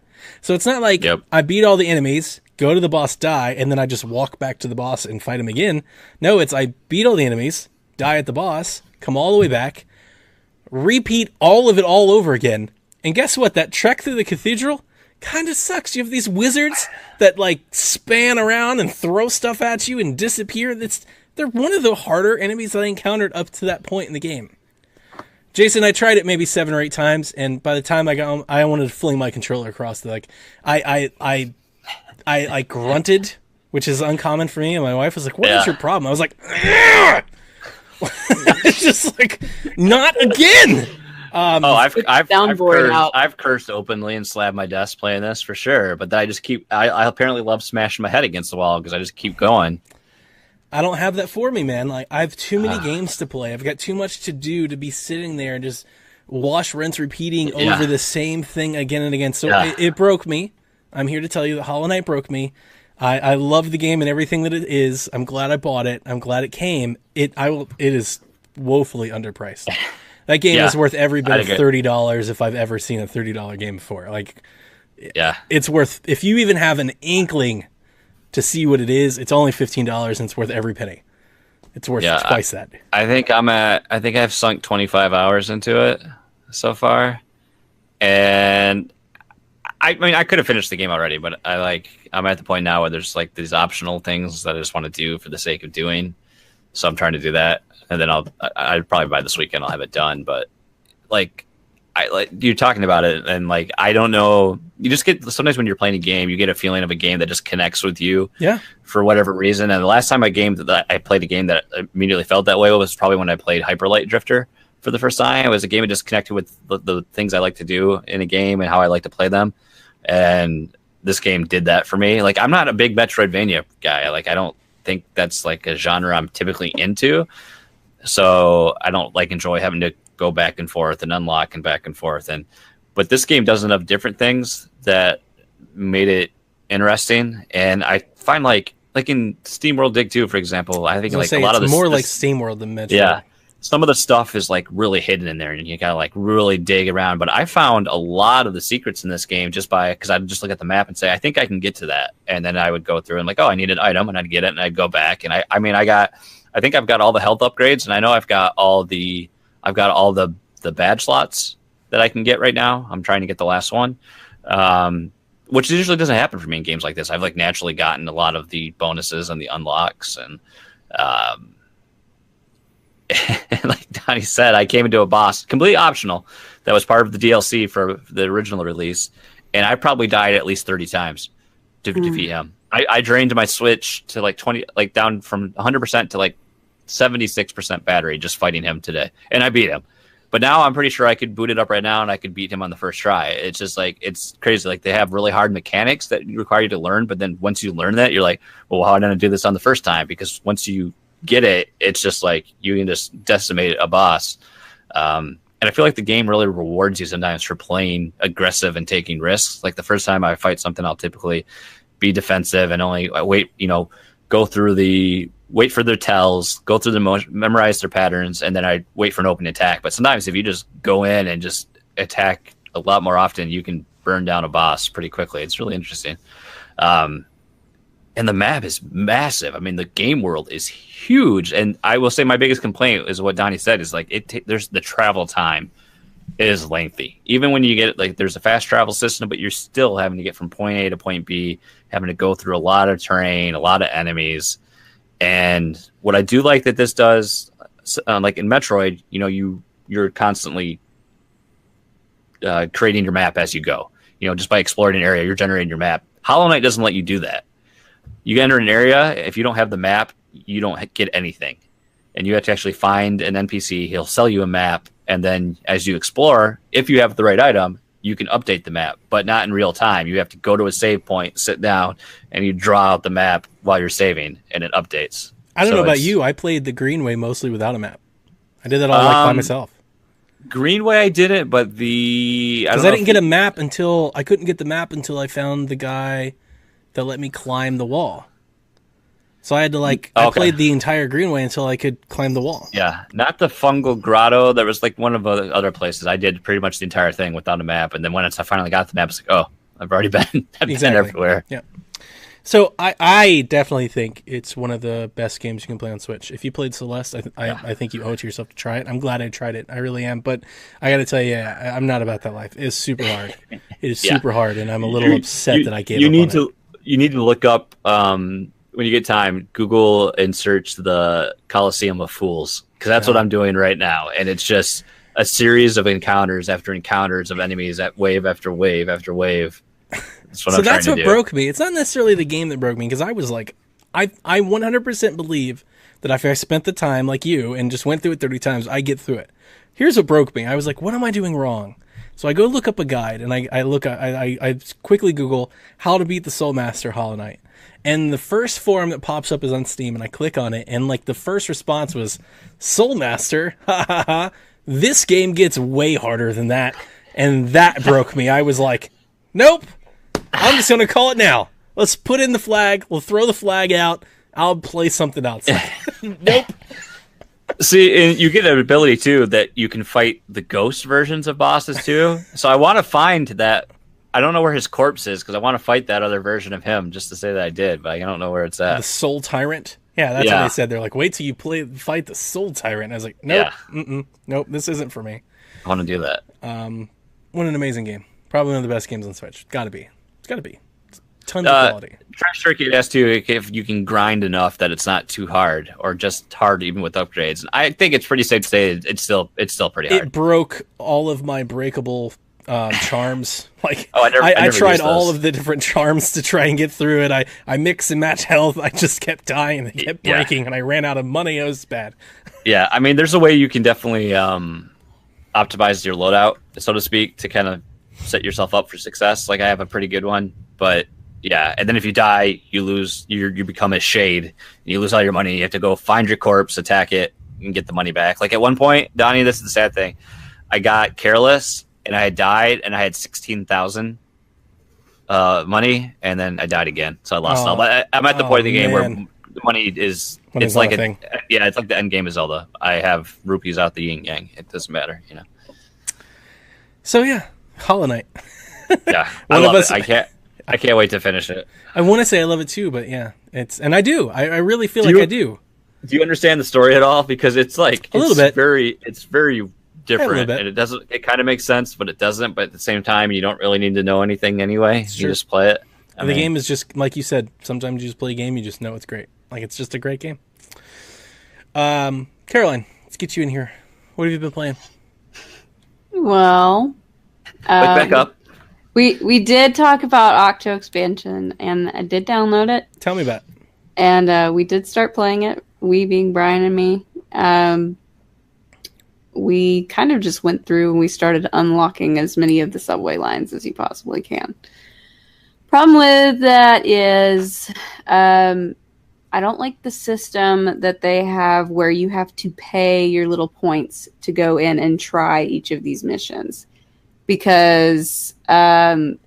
So it's not like I beat all the enemies, go to the boss, die, and then I just walk back to the boss and fight him again. No, it's I beat all the enemies, die at the boss, come all the way back, repeat all of it all over again. And guess what? That trek through the cathedral kind of sucks. You have these wizards that like span around and throw stuff at you and disappear. They're one of the harder enemies that I encountered up to that point in the game. Jason, I tried it maybe 7 or 8 times, and by the time I got home, I wanted to fling my controller across the I grunted, which is uncommon for me, and my wife was like, "What is your problem?" I was like, it's just like, not again. I've cursed openly and slapped my desk playing this for sure, but then I just I apparently love smashing my head against the wall because I just keep going. I don't have that for me, man. Like, I have too many games to play. I've got too much to do to be sitting there and just wash, rinse, repeating over the same thing again and again. So it broke me. I'm here to tell you that Hollow Knight broke me. I love the game and everything that it is. I'm glad I bought it. I'm glad it came. It is woefully underpriced. That game is worth every bit of $30 if I've ever seen a $30 game before. Like, it's worth, if you even have an inkling to see what it is, it's only $15 and it's worth every penny. It's worth twice that. I think I've sunk 25 hours into it so far. And I mean, I could have finished the game already, but I'm at the point now where there's like these optional things that I just want to do for the sake of doing. So I'm trying to do that. And then I'd probably by this weekend I'll have it done. But like, I like you're talking about it, and like I don't know. You just get sometimes when you're playing a game, you get a feeling of a game that just connects with you. Yeah. For whatever reason, and the last time I played a game that immediately felt that way was probably when I played Hyper Light Drifter for the first time. It was a game that just connected with the things I like to do in a game and how I like to play them. And this game did that for me. Like I'm not a big Metroidvania guy. Like I don't think that's like a genre I'm typically into. So I don't like enjoy having to go back and forth and unlock and back and forth. But this game does enough different things that made it interesting. And I find like in SteamWorld Dig 2, for example, I think like a lot of this more like SteamWorld than Metroid. Yeah. Some of the stuff is like really hidden in there and you gotta like really dig around. But I found a lot of the secrets in this game because I'd just look at the map and say, I think I can get to that. And then I would go through and like, oh, I need an item, and I'd get it and I'd go back. And I think I've got all the health upgrades, and I know I've got all the badge slots that I can get right now. I'm trying to get the last one. Which usually doesn't happen for me in games like this. I've like naturally gotten a lot of the bonuses and the unlocks, and like Donnie said, I came into a boss completely optional that was part of the DLC for the original release, and I probably died at least 30 times to defeat him. I drained my Switch to like 20, like down from 100% to like 76% battery just fighting him today, and I beat him. But now I'm pretty sure I could boot it up right now and I could beat him on the first try. It's just like, it's crazy. Like they have really hard mechanics that require you to learn. But then once you learn that, you're like, well, how did I do this on the first time? Because once you get it, it's just like you can just decimate a boss. And I feel like the game really rewards you sometimes for playing aggressive and taking risks. Like the first time I fight something, I'll typically be defensive and only wait for their tells, go through the memorize their patterns, and then I wait for an open attack. But sometimes if you just go in and just attack a lot more often, you can burn down a boss pretty quickly. It's really interesting. And the map is massive. I mean, the game world is huge. And I will say my biggest complaint is what Donnie said is like there's the travel time is lengthy. Even when you get like there's a fast travel system, but you're still having to get from point A to point B, having to go through a lot of terrain, a lot of enemies. And what I do like that this does, like in Metroid, you're constantly creating your map as you go. Just by exploring an area, you're generating your map. Hollow Knight doesn't let you do that. You enter an area, if you don't have the map, you don't get anything. And you have to actually find an NPC. He'll sell you a map, and then as you explore, if you have the right item, you can update the map, but not in real time. You have to go to a save point, sit down, and you draw out the map while you're saving, and it updates. I don't know about you. I played the Greenway mostly without a map. I did that all by myself. Greenway I didn't, but because I didn't get a map I couldn't get the map until I found the guy that let me climb the wall. So I had to I played the entire Greenway until I could climb the wall. Yeah, not the Fungal Grotto. There was like one of the other places. I did pretty much the entire thing without a map, and then once I finally got the map, it's like, oh, I've already been, been everywhere. Yeah. So I definitely think it's one of the best games you can play on Switch. If you played Celeste, I think you owe it to yourself to try it. I'm glad I tried it. I really am. But I got to tell you, I'm not about that life. It's super hard. It is super hard, and I'm a little upset that I gave up on it. You need to look up, when you get time, Google and search the Coliseum of Fools, because that's what I'm doing right now. And it's just a series of encounters after encounters of enemies at wave after wave after wave. That's what broke me. It's not necessarily the game that broke me, because I was like, I 100% believe that if I spent the time like you and just went through it 30 times, I get through it. Here's what broke me. I was like, what am I doing wrong? So I go look up a guide, and I quickly Google how to beat the Soul Master Hollow Knight. And the first forum that pops up is on Steam, and I click on it, and the first response was, Soul Master, ha ha ha, this game gets way harder than that. And that broke me. I was like, nope. I'm just going to call it now. Let's put in the flag. We'll throw the flag out. I'll play something else. Nope. See, and you get an ability, too, that you can fight the ghost versions of bosses, too. So I want to find that. I don't know where his corpse is, because I want to fight that other version of him just to say that I did, but I don't know where it's at. The Soul Tyrant? Yeah, that's what they said. They're like, wait till you fight the Soul Tyrant. And I was like, nope. Nope, this isn't for me. I want to do that. What an amazing game. Probably one of the best games on Switch. Gotta be. It's gotta be. It's tons of quality. Trash Circuit has to if you can grind enough that it's not too hard, or just hard even with upgrades. And I think it's pretty safe to say it's still pretty hard. It broke all of my breakable charms. Like I never tried used all those. of the different charms to try and get through it. I mix and match health. I just kept dying. They kept breaking, and I ran out of money. It was bad. Yeah, I mean, there's a way you can definitely optimize your loadout, so to speak, to kind of set yourself up for success. Like I have a pretty good one, but yeah. And then if you die, you lose. You become a shade. And you lose all your money. You have to go find your corpse, attack it, and get the money back. Like at one point, Donnie, this is the sad thing. I got careless and I had died, and I had 16,000 money, and then I died again, so I lost all. But I'm at the point of the game where the money is. It's like it's like the end game of Zelda. I have rupees out the yin yang. It doesn't matter, you know. So yeah, Hollow Knight. Yeah, I love it. I can't wait to finish it. I want to say I love it too, but yeah, and I do. I really feel like I do. Do you understand the story at all? Because it's like a little bit. It's very different, and it doesn't. It kind of makes sense, but it doesn't. But at the same time, you don't really need to know anything anyway. You just play it. The game is just like you said. Sometimes you just play a game, you just know it's great. Like it's just a great game. Caroline, let's get you in here. What have you been playing? Well, back up. We did talk about Octo expansion, and I did download it. Tell me about it. And we did start playing it. We being Brian and me. We kind of just went through and we started unlocking as many of the subway lines as you possibly can. Problem with that is I don't like the system that they have where you have to pay your little points to go in and try each of these missions. Because some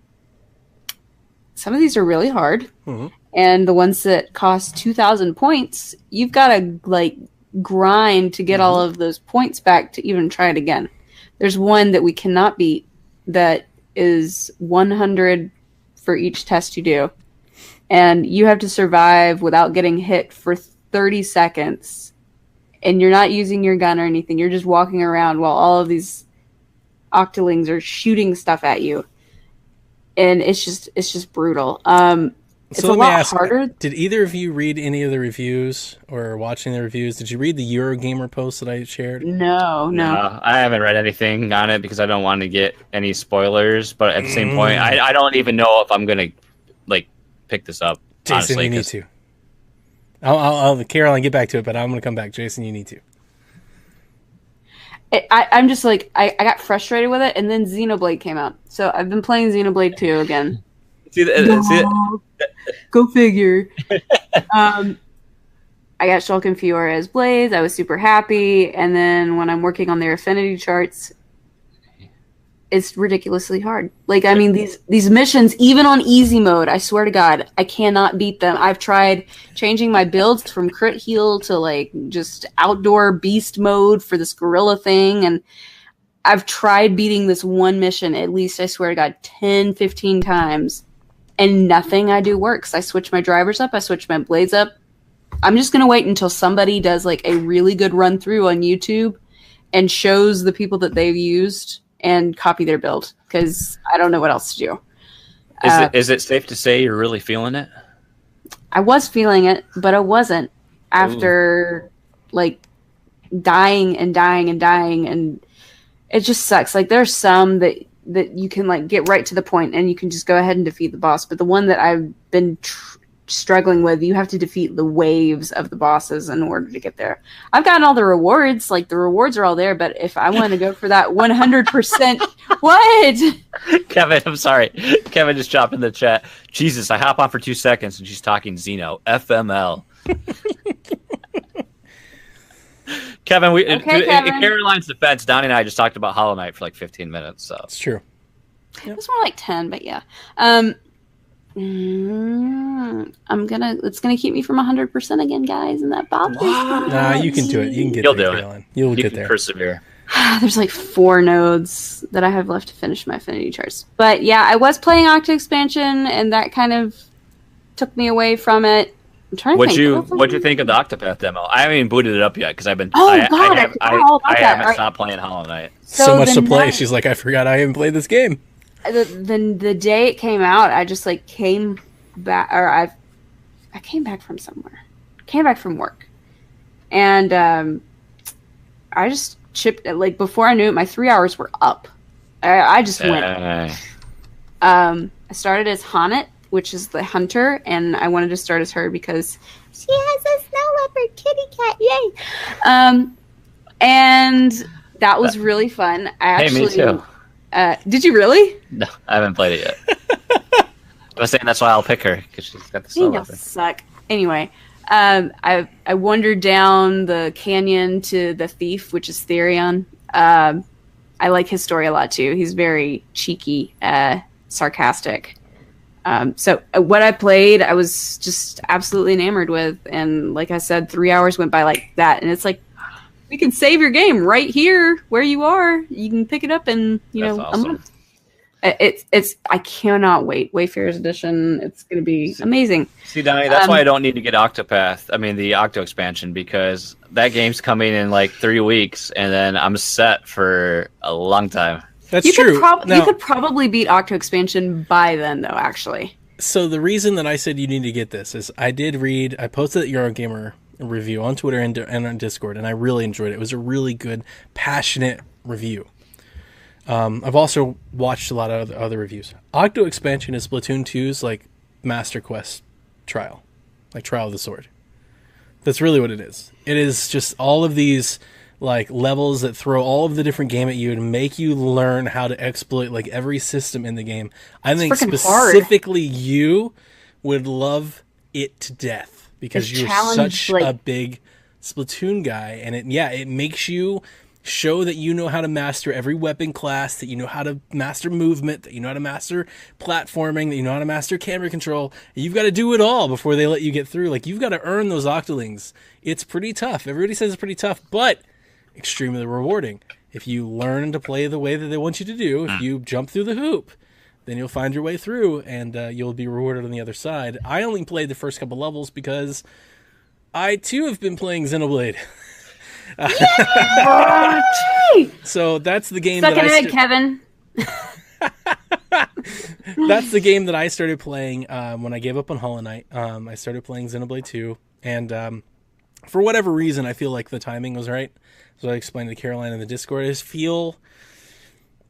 of these are really hard. Mm-hmm. And the ones that cost 2,000 points, you've got to like grind to get all of those points back to even try it again. There's one that we cannot beat that is 100 for each test you do. And you have to survive without getting hit for 30 seconds. And you're not using your gun or anything. You're just walking around while all of these octolings are shooting stuff at you. And it's just brutal. It's so a lot harder. Did either of you read any of the reviews or watching the reviews? Did you read the Eurogamer post that I shared? No. I haven't read anything on it because I don't want to get any spoilers. But at the same point, I don't even know if I'm going to like pick this up. Jason, honestly, you need to. I'll Caroline, get back to it, but I'm going to come back. Jason, you need to. I'm just like, I got frustrated with it, and then Xenoblade came out. So I've been playing Xenoblade 2 again. Go figure. I got Shulk and Fiora as Blaze. I was super happy. And then when I'm working on their affinity charts, it's ridiculously hard. Like, I mean, these missions, even on easy mode, I swear to God, I cannot beat them. I've tried changing my builds from crit heal to like just outdoor beast mode for this gorilla thing. And I've tried beating this one mission at least, I swear to God, 10, 15 times. And nothing I do works. I switch my drivers up. I switch my blades up. I'm just going to wait until somebody does like a really good run through on YouTube and shows the people that they've used and copy their build, because I don't know what else to do. Is it safe to say you're really feeling it? I was feeling it, but I wasn't after like dying, and it just sucks. Like there's some that you can like get right to the point and you can just go ahead and defeat the boss. But the one that I've been struggling with, you have to defeat the waves of the bosses in order to get there. I've gotten all the rewards. Like the rewards are all there. But if I want to go for that 100%, what? Kevin, I'm sorry. Kevin just dropped in the chat. Jesus, I hop on for 2 seconds and she's talking Xeno. FML. Kevin, in Caroline's defense, Donnie and I just talked about Hollow Knight for like 15 minutes. So it's true. Yep. It was more like 10, but yeah. It's gonna keep me from 100% again, guys, and that bothers me. Nah, you can do it. You can get there, Caroline. You'll get there. Persevere. There's like 4 nodes that I have left to finish my affinity charts. But yeah, I was playing Octa expansion, and that kind of took me away from it. I'm trying to think. What'd you think of the Octopath demo? I haven't even booted it up yet because I've been. I haven't stopped playing Hollow Knight. So much to play. She's like, I forgot I haven't played this game. The day it came out, I just like came back, or I came back from somewhere. Came back from work, and I just chipped. Like before I knew it, my 3 hours were up. I just went. I started as Haunted, which is the hunter, and I wanted to start as her because she has a snow leopard kitty cat. Yay! And that was really fun. Hey, me too. Did you really? No, I haven't played it yet. I was saying that's why I'll pick her because she's got the snow leopard. Suck. Anyway, I wandered down the canyon to the thief, which is Therion. I like his story a lot too. He's very cheeky, sarcastic. So what I played, I was just absolutely enamored with, and like I said, 3 hours went by like that, and it's like, we can save your game right here where you are. You can pick it up in That's awesome. a month. It's I cannot wait. Wayfarer's Edition. It's going to be amazing. See, Donnie, that's why I don't need to get Octopath. I mean, the Octo expansion, because that game's coming in like 3 weeks, and then I'm set for a long time. That's true. You could probably beat Octo expansion by then, though. Actually. So the reason that I said you need to get this is I posted at Eurogamer review on Twitter and on Discord, and I really enjoyed it. It was a really good, passionate review. I've also watched a lot of other reviews. Octo expansion is Splatoon 2's like Master Quest trial, like Trial of the Sword. That's really what it is. It is just all of these like levels that throw all of the different game at you and make you learn how to exploit like every system in the game. I think specifically you would love it to death. Because you're such a big Splatoon guy, and it makes you show that you know how to master every weapon class, that you know how to master movement, that you know how to master platforming, that you know how to master camera control. You've got to do it all before they let you get through. Like, you've got to earn those Octolings. It's pretty tough. Everybody says it's pretty tough, but extremely rewarding. If you learn to play the way that they want you to do, if you jump through the hoop, then you'll find your way through, and you'll be rewarded on the other side. I only played the first couple levels because I, too, have been playing Xenoblade. So that's the game Suck it, Kevin. That's the game that I started playing when I gave up on Hollow Knight. I started playing Xenoblade 2, and for whatever reason, I feel like the timing was right. So I explained to Caroline in the Discord, I just feel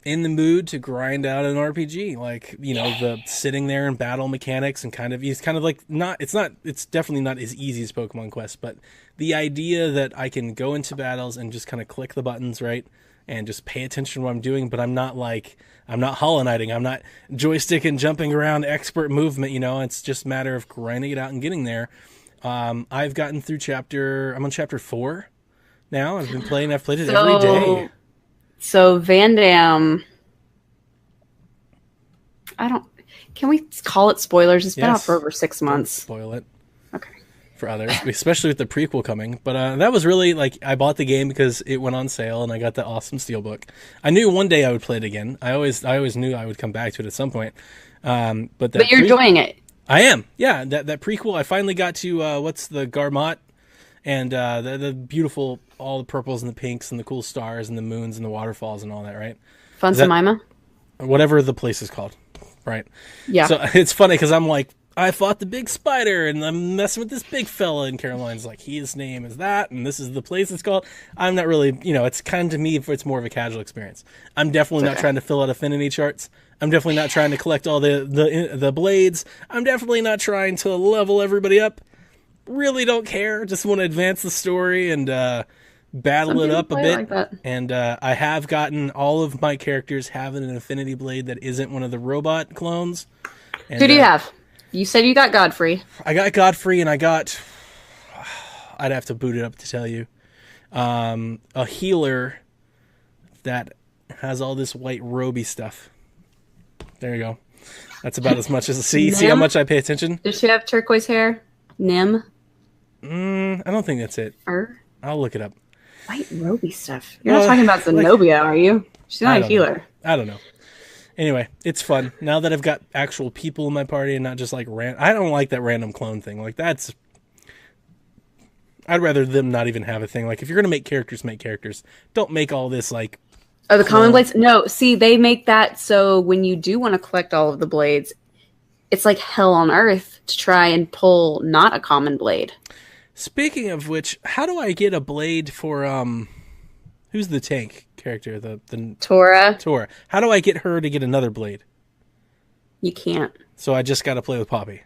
in the mood to grind out an RPG, like, you know, the sitting there and battle mechanics and it's kind of like it's definitely not as easy as Pokemon Quest, but the idea that I can go into battles and just kind of click the buttons, right, and just pay attention to what I'm doing, but I'm not Hollow Knighting, I'm not joystick and jumping around expert movement, you know, it's just a matter of grinding it out and getting there. I've gotten through I'm on chapter 4 now. I've played it every day. So Van Damme, can we call it spoilers? It's been out for over 6 months. Don't spoil it. Okay. For others, especially with the prequel coming. But that was really, like, I bought the game because it went on sale and I got the awesome steelbook. I knew one day I would play it again. I always knew I would come back to it at some point. But you're enjoying it. I am. Yeah, that prequel, I finally got to, what's the Garmot? And the beautiful, all the purples and the pinks and the cool stars and the moons and the waterfalls and all that, right? Funsamima? Whatever the place is called, right? Yeah. So it's funny because I'm like, I fought the big spider and I'm messing with this big fella, and Caroline's like, his name is that, and this is the place it's called. I'm not really, it's kind of, to me, it's more of a casual experience. I'm definitely not trying to fill out affinity charts. I'm definitely not trying to collect all the blades. I'm definitely not trying to level everybody up. Really don't care. Just want to advance the story and battle it up a bit. Like and I have gotten all of my characters having an affinity blade that isn't one of the robot clones. And, who do you have? You said you got Godfrey. I got Godfrey, and I got... I'd have to boot it up to tell you. A healer that has all this white roby stuff. There you go. That's about as much as... See how much I pay attention? Does she have turquoise hair? Nim? I don't think that's it. I'll look it up. White roby stuff. You're not talking about Zenobia, are you? She's not a healer. I don't know. Anyway, it's fun. Now that I've got actual people in my party and not just like I don't like that random clone thing. Like, I'd rather them not even have a thing. Like, if you're going to make characters. Don't make all this like... Oh, the common blades? No, see, they make that so when you do want to collect all of the blades, it's like hell on earth to try and pull not a common blade. Speaking of which, how do I get a blade for who's the tank character? The Tora, Tora. How do I get her to get another blade? you can't. So I just got to play with Poppy.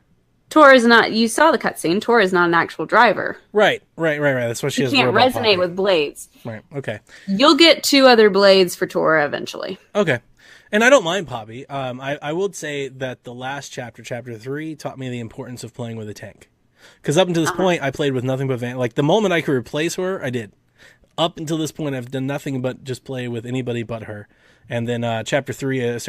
Tora is not. You saw the cutscene. Tora is not an actual driver. Right. That's what she has. You can't resonate with blades. Right. Okay. You'll get 2 other blades for Tora eventually. Okay. And I don't mind Poppy. I would say that the last chapter, chapter 3, taught me the importance of playing with a tank. Because up until this point, I played with nothing but Like, the moment I could replace her, I did. Up until this point, I've done nothing but just play with anybody but her. And then chapter 3,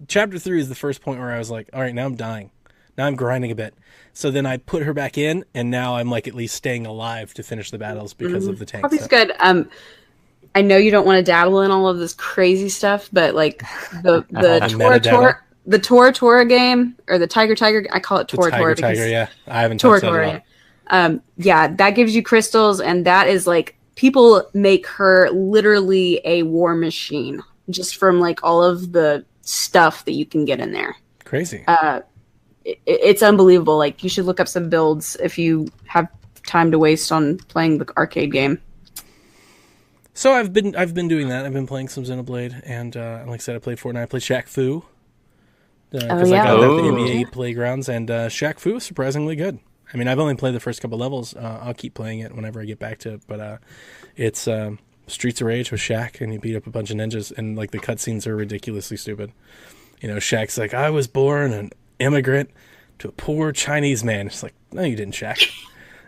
chapter 3 is the first point where I was like, all right, now I'm dying. Now I'm grinding a bit. So then I put her back in, and now I'm like at least staying alive to finish the battles because of the tank. Poppy's good. I know you don't want to dabble in all of this crazy stuff, but like the Tora game, or the Tiger, I call it Tora. Tiger, yeah. I haven't touched that at all. Yeah, that gives you crystals, and that is like, people make her literally a war machine just from like all of the stuff that you can get in there. Crazy. It's unbelievable. Like, you should look up some builds if you have time to waste on playing the arcade game. So I've been doing that. I've been playing some Xenoblade, and like I said, I played Fortnite. I played Shaq Fu because I got the NBA Playgrounds, and Shaq Fu is surprisingly good. I mean, I've only played the first couple levels. I'll keep playing it whenever I get back to it, but it's Streets of Rage with Shaq, and you beat up a bunch of ninjas, and like the cutscenes are ridiculously stupid. You know, Shaq's like, I was born an immigrant to a poor Chinese man. It's like, no, you didn't, Shaq.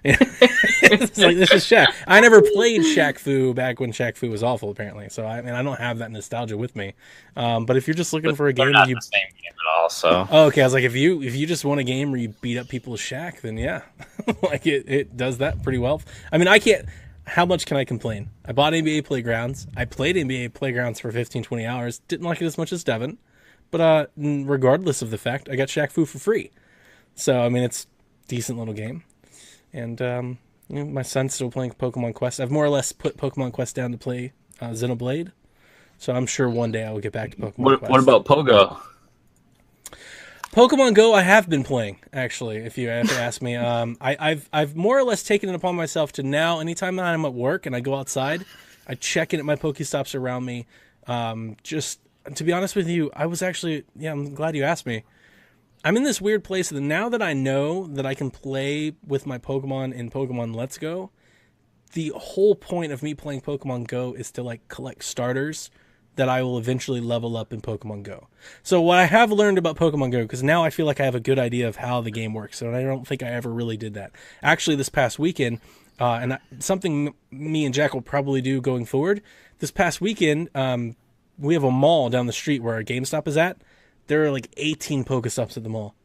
It's like, this is Shaq. I never played Shaq Fu back when Shaq Fu was awful, apparently. So I don't have that nostalgia with me. But if you're just looking for a game, not the same game at all. So okay, I was like, if you just want a game where you beat up people with Shaq, then yeah, like it does that pretty well. I mean, I can't. How much can I complain? I bought NBA Playgrounds. I played NBA Playgrounds for 15, 20 hours. Didn't like it as much as Devin. But regardless of the fact, I got Shaq Fu for free. So I mean, it's a decent little game. And you know, my son's still playing Pokemon Quest. I've more or less put Pokemon Quest down to play Xenoblade. So I'm sure one day I will get back to Pokemon Quest. What about Pogo? Pokemon Go I have been playing, actually, if you have to ask me. I've more or less taken it upon myself to now, anytime that I'm at work and I go outside, I check in at my Pokestops around me. Just to be honest with you, I was actually, I'm glad you asked me. I'm in this weird place that now that I know that I can play with my Pokemon in Pokemon Let's Go, the whole point of me playing Pokemon Go is to like collect starters that I will eventually level up in Pokemon Go. So what I have learned about Pokemon Go, because now I feel like I have a good idea of how the game works, and I don't think I ever really did that. Actually, this past weekend, something me and Jack will probably do going forward, this past weekend, we have a mall down the street where our GameStop is at. There are like 18 Pokestops at the mall.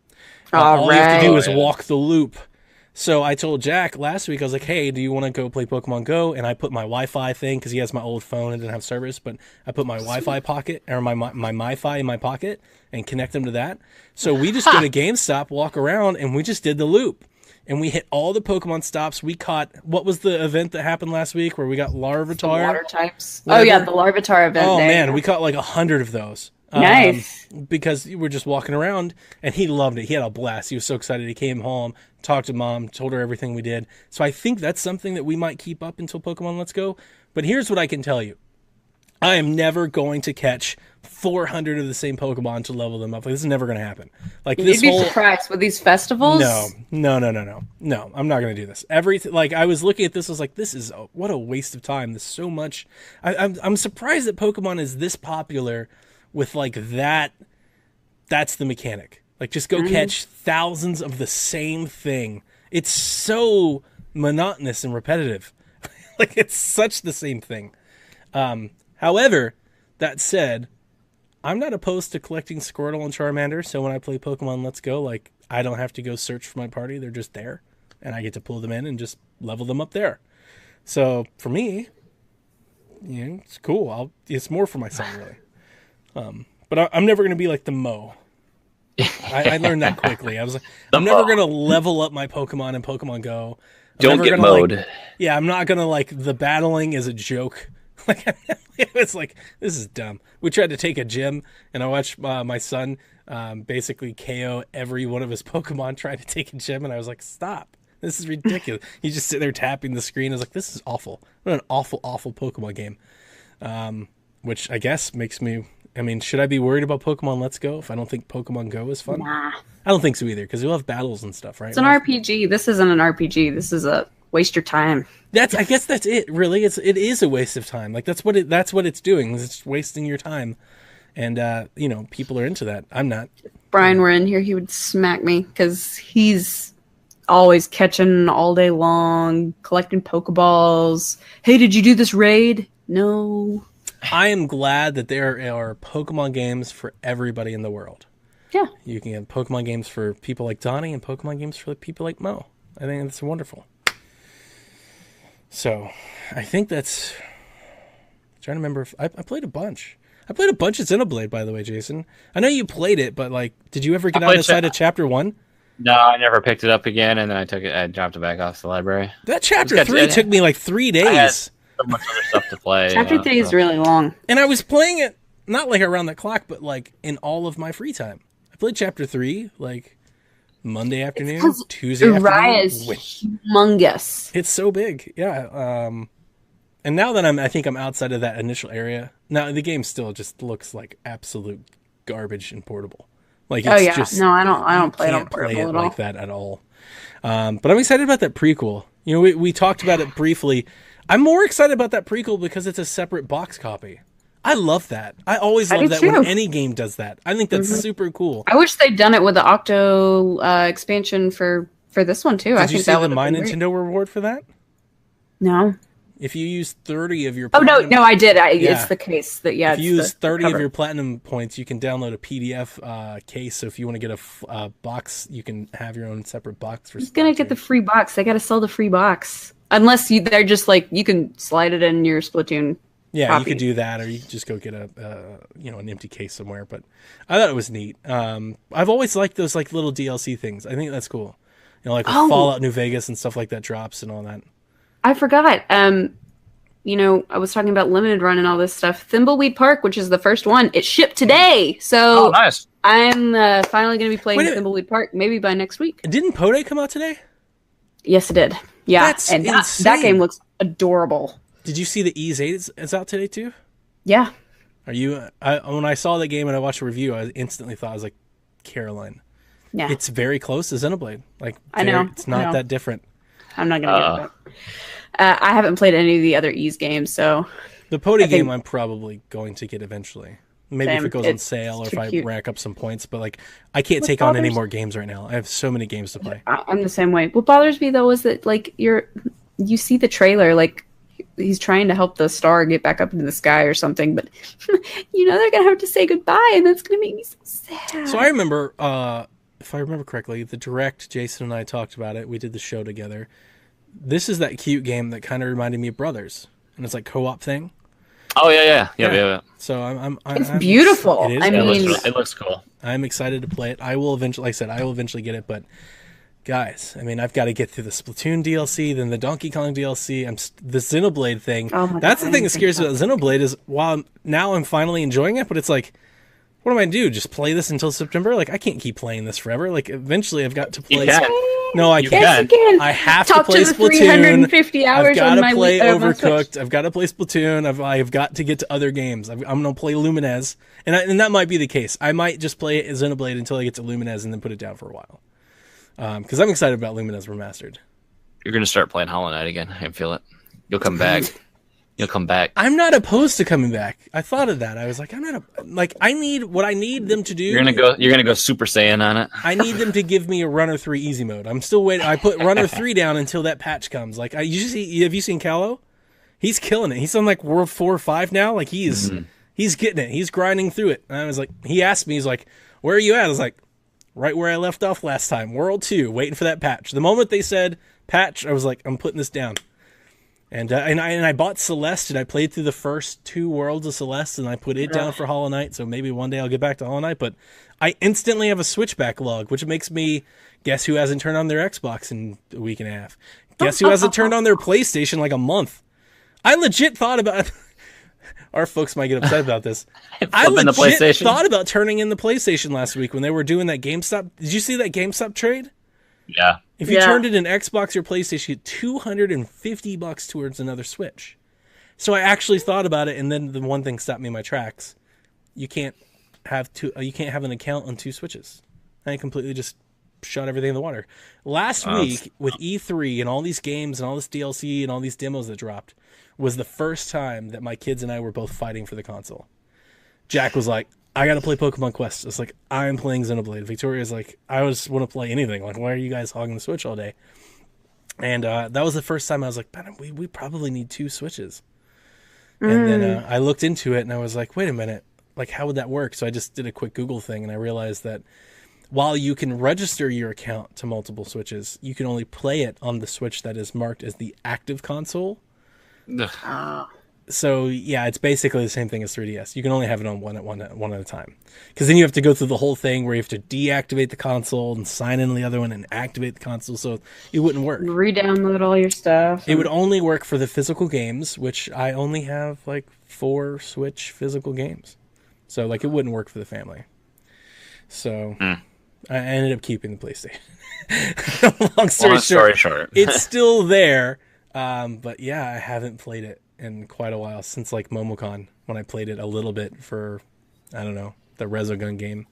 All you have to do is walk the loop. So I told Jack last week, I was like, hey, do you want to go play Pokemon Go? And I put my Wi-Fi thing, because he has my old phone and didn't have service, but I put my Wi-Fi pocket, or my MiFi in my pocket, and connect them to that. So we just go to GameStop, walk around, and we just did the loop. And we hit all the Pokemon stops. We caught, what was the event that happened last week where we got Larvitar? Water types. Whatever. Oh, yeah, the Larvitar event. Oh, man, we caught like 100 of those. Nice. Because we were just walking around, and he loved it. He had a blast. He was so excited. He came home, talked to Mom, told her everything we did. So I think that's something that we might keep up until Pokemon Let's Go. But here's what I can tell you. I am never going to catch 400 of the same Pokemon to level them up. Like, this is never going to happen. Like, You'd be surprised with these festivals? No, I'm not going to do this. Like, I was looking at this, I was like, what a waste of time. There's so much. I'm surprised that Pokemon is this popular with, like, that's the mechanic. Like, just go catch thousands of the same thing. It's so monotonous and repetitive. Like, it's such the same thing. However, that said, I'm not opposed to collecting Squirtle and Charmander, so when I play Pokemon Let's Go, like, I don't have to go search for my party. They're just there, and I get to pull them in and just level them up there. So, for me, it's cool. It's more for my son, really. But I'm never going to be like the Mo. I learned that quickly. I was like, I'm never going to level up my Pokemon in Pokemon Go. Don't get mowed. I'm not going to, like, the battling is a joke. Like, it's like, this is dumb. We tried to take a gym, and I watched my son basically KO every one of his Pokemon trying to take a gym, and I was like, stop. This is ridiculous. He's just sitting there tapping the screen. I was like, this is awful. What an awful, awful Pokemon game. Which I guess makes me... I mean, should I be worried about Pokemon Let's Go if I don't think Pokemon Go is fun? Nah. I don't think so either, because you'll have battles and stuff, right? It's an RPG. This isn't an RPG. This is a waste your time. I guess that's it, really. It is a waste of time. Like, that's what it's doing. It's wasting your time. And, people are into that. I'm not. If Brian were in here, he would smack me, because he's always catching all day long, collecting Pokeballs. Hey, did you do this raid? No. I am glad that there are Pokemon games for everybody in the world. Yeah. You can get Pokemon games for people like Donnie and Pokemon games for people like Mo. I think that's wonderful. So, I think that's... I'm trying to remember if... I played a bunch. I played a bunch of Xenoblade, by the way, Jason. I know you played it, but, like, did you ever get outside of Chapter 1? No, I never picked it up again, and then I dropped it back off the library. That Chapter 3 took me, like, 3 days. So much other stuff to play. Chapter 3 is really long. And I was playing it, not like around the clock, but like in all of my free time. I played Chapter 3 like Monday afternoon, Tuesday afternoon. Uriah is humongous. It's so big, yeah. And now that I think I'm outside of that initial area. Now the game still just looks like absolute garbage and portable. Like it's just no, I don't play it on play portable it at like all. that at all. But I'm excited about that prequel. You know, we talked about it briefly. I'm more excited about that prequel because it's a separate box copy. I love that. I always love that when any game does that. I think that's super cool. I wish they'd done it with the Octo expansion for this one too. Did you see the My Nintendo reward for that? No. If you use 30 of your no, I did. It's the case that if you use 30 of your platinum points, you can download a PDF case. So if you want to get a box, you can have your own separate box for. Who's gonna get the free box? They got to sell the free box. Unless they're just like, you can slide it in your Splatoon. Yeah, copy. You could do that, or you could just go get an empty case somewhere. But I thought it was neat. I've always liked those like little DLC things. I think that's cool. You know, like with Fallout New Vegas and stuff like that drops and all that. I forgot. I was talking about Limited Run and all this stuff. Thimbleweed Park, which is the first one, it shipped today. So nice. I'm finally going to be playing Thimbleweed Park maybe by next week. Didn't Pode come out today? Yes, it did. Yeah, that's insane. That game looks adorable. Did you see the Ease 8 is out today too? Yeah. Are you? When I saw the game and I watched a review, I instantly thought I was like, Caroline. Yeah. It's very close to Xenoblade. Like I know. It's not that different. I'm not gonna get it. I haven't played any of the other Ease games, so the Pody game I'm probably going to get eventually. Maybe if it goes on sale or if I rack up some points, but like I can't take on any more games right now. I have so many games to play. I'm the same way. What bothers me though is that like you see the trailer, like he's trying to help the star get back up into the sky or something, but they're gonna have to say goodbye, and that's gonna make me so sad. So I remember, if I remember correctly, the direct Jason and I talked about it. We did the show together. This is that cute game that kind of reminded me of Brothers, and it's like co-op thing. Oh yeah. So it's beautiful. It is. It looks cool. I'm excited to play it. I will eventually, like I said, I will eventually get it. But guys, I mean, I've got to get through the Splatoon DLC, then the Donkey Kong DLC. The Xenoblade thing. That's the thing that scares me about Xenoblade is while now I'm finally enjoying it, but it's like, what am I do? Just play this until September? Like I can't keep playing this forever. Like eventually, I've got to play. No, I can't. Yes, you can. I have to play Splatoon. 350 hours I've got to play Overcooked. I've got to play Splatoon. I've got to get to other games. I'm going to play Lumines, and that might be the case. I might just play Xenoblade until I get to Lumines and then put it down for a while. Because I'm excited about Lumines Remastered. You're going to start playing Hollow Knight again. I can feel it. You'll come back. You'll come back. I'm not opposed to coming back. I thought of that. I was like, I need what I need them to do. You're gonna go Super Saiyan on it. I need them to give me a Runner 3 easy mode. I'm still waiting. I put Runner 3 down until that patch comes. Like have you seen Callow? He's killing it. He's on like World 4 or 5 now. Like he's getting it. He's grinding through it. And I was like, he asked me, he's like, where are you at? I was like, right where I left off last time. World 2, waiting for that patch. The moment they said patch, I was like, I'm putting this down. And I bought Celeste, and I played through the first 2 worlds of Celeste, and I put it down for Hollow Knight, so maybe one day I'll get back to Hollow Knight, but I instantly have a Switch backlog, which makes me guess who hasn't turned on their Xbox in a week and a half. Guess who hasn't turned on their PlayStation like a month. I legit thought about our folks might get upset about this. I Flipping the legit PlayStation. thought about turning in the PlayStation last week when they were doing that GameStop. Did you see that GameStop trade? Yeah. If you Yeah. turned it in Xbox or PlayStation, you get $250 towards another Switch. So I actually thought about it, and then the one thing stopped me in my tracks. You can't have you can't have an account on two Switches. I completely just shot everything in the water. Last week with E3 and all these games and all this DLC and all these demos that dropped was the first time that my kids and I were both fighting for the console. Jack was like, I gotta play Pokemon Quest. It's like, I'm playing Xenoblade. Victoria's like, I just want to play anything. Like, why are you guys hogging the Switch all day? And that was the first time I was like, man, we probably need two Switches. And then I looked into it and I was like, wait a minute, like, how would that work? So I just did a quick Google thing and I realized that while you can register your account to multiple Switches, you can only play it on the Switch that is marked as the active console. So yeah, it's basically the same thing as 3DS. You can only have it on one at a time, because then you have to go through the whole thing where you have to deactivate the console and sign in on the other one and activate the console. So it wouldn't work. Re-download all your stuff. It would only work for the physical games, which I only have like 4 Switch physical games. So like it wouldn't work for the family. So I ended up keeping the PlayStation. Long story short, it's still there. But yeah, I haven't played it in quite a while, since like MomoCon, when I played it a little bit for, I don't know, the Resogun game.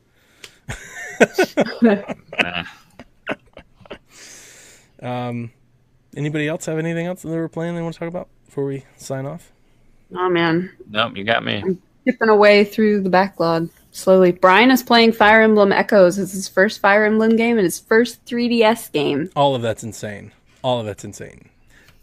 Anybody else have anything else that they were playing they want to talk about before we sign off? Oh man, Nope, you got me. chipping away through the backlog slowly. Brian is playing Fire Emblem Echoes. It's his first Fire Emblem game and his first 3DS game. All of that's insane.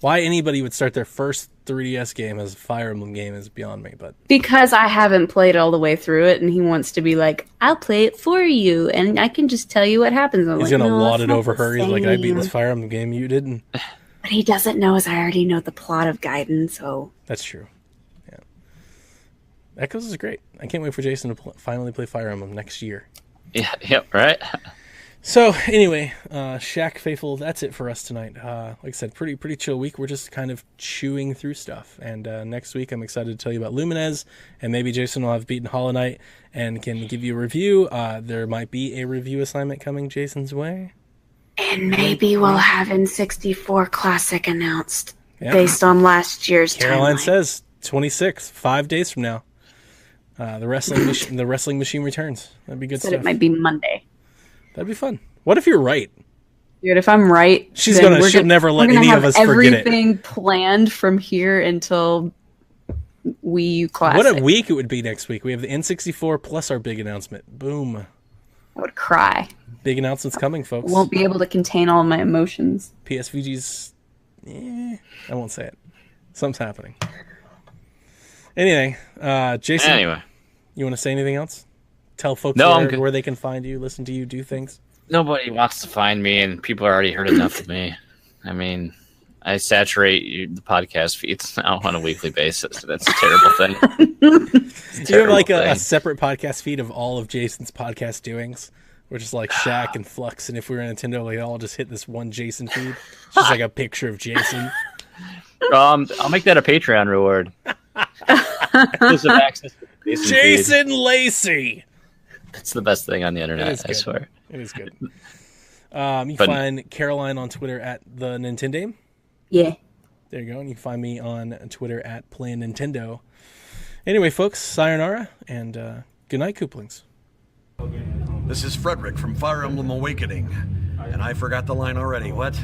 Why anybody would start their first 3DS game as a Fire Emblem game is beyond me, but Because I haven't played all the way through it, and he wants to be like, I'll play it for you, and I can just tell you what happens. I'm he's like, gonna no, laud that's it not over the her. He's like, I beat same. this Fire Emblem game, you didn't. What he doesn't know is I already know the plot of Gaiden, so... That's true. Yeah. Echoes is great. I can't wait for Jason to finally play Fire Emblem next year. Yeah, yep, right. So anyway, Shaq Faithful, that's it for us tonight. Like I said, pretty chill week. We're just kind of chewing through stuff. And next week, I'm excited to tell you about Lumines, and maybe Jason will have beaten Hollow Knight and can give you a review. There might be a review assignment coming Jason's way. And maybe we'll have N64 Classic announced Yeah. based on last year's Caroline timeline. says 26, 5 days from now. The wrestling machine returns. That'd be good Said stuff. it might be Monday. That'd be fun. What if you're right? Dude, if I'm right, She's then gonna- we're she'll never let we're gonna any of have us forget it. everything planned from here until Wii U Classic. What a week it would be next week. We have the N64 plus our big announcement. Boom. I would cry. Big announcements coming, folks. Won't be able to contain all my emotions. PSVG's... I won't say it. Something's happening. Anyway, Jason, Anyway, you want to say anything else? Tell folks No, I'm good. where they can find you, listen to you, do things. nobody wants to find me, and people already heard enough of me. I mean, I saturate the podcast feeds now on a weekly basis. That's a terrible thing. Do you have like a thing. separate podcast feed of all of Jason's podcast doings? We're just like Shaq and Flux, and if we were in Nintendo, we all just hit this one Jason feed. It's just like a picture of Jason. I'll make that a Patreon reward. Exclusive access to the Jason feed. Jason Lacey! It's the best thing on the It is internet, I good. swear. It is good. You can find Caroline on Twitter at the Nintendo. Yeah. There you go. And you can find me on Twitter at Playing Nintendo. Anyway, folks, sayonara, and good night, Kooplings. This is Frederick from Fire Emblem Awakening. And I forgot the line already. What?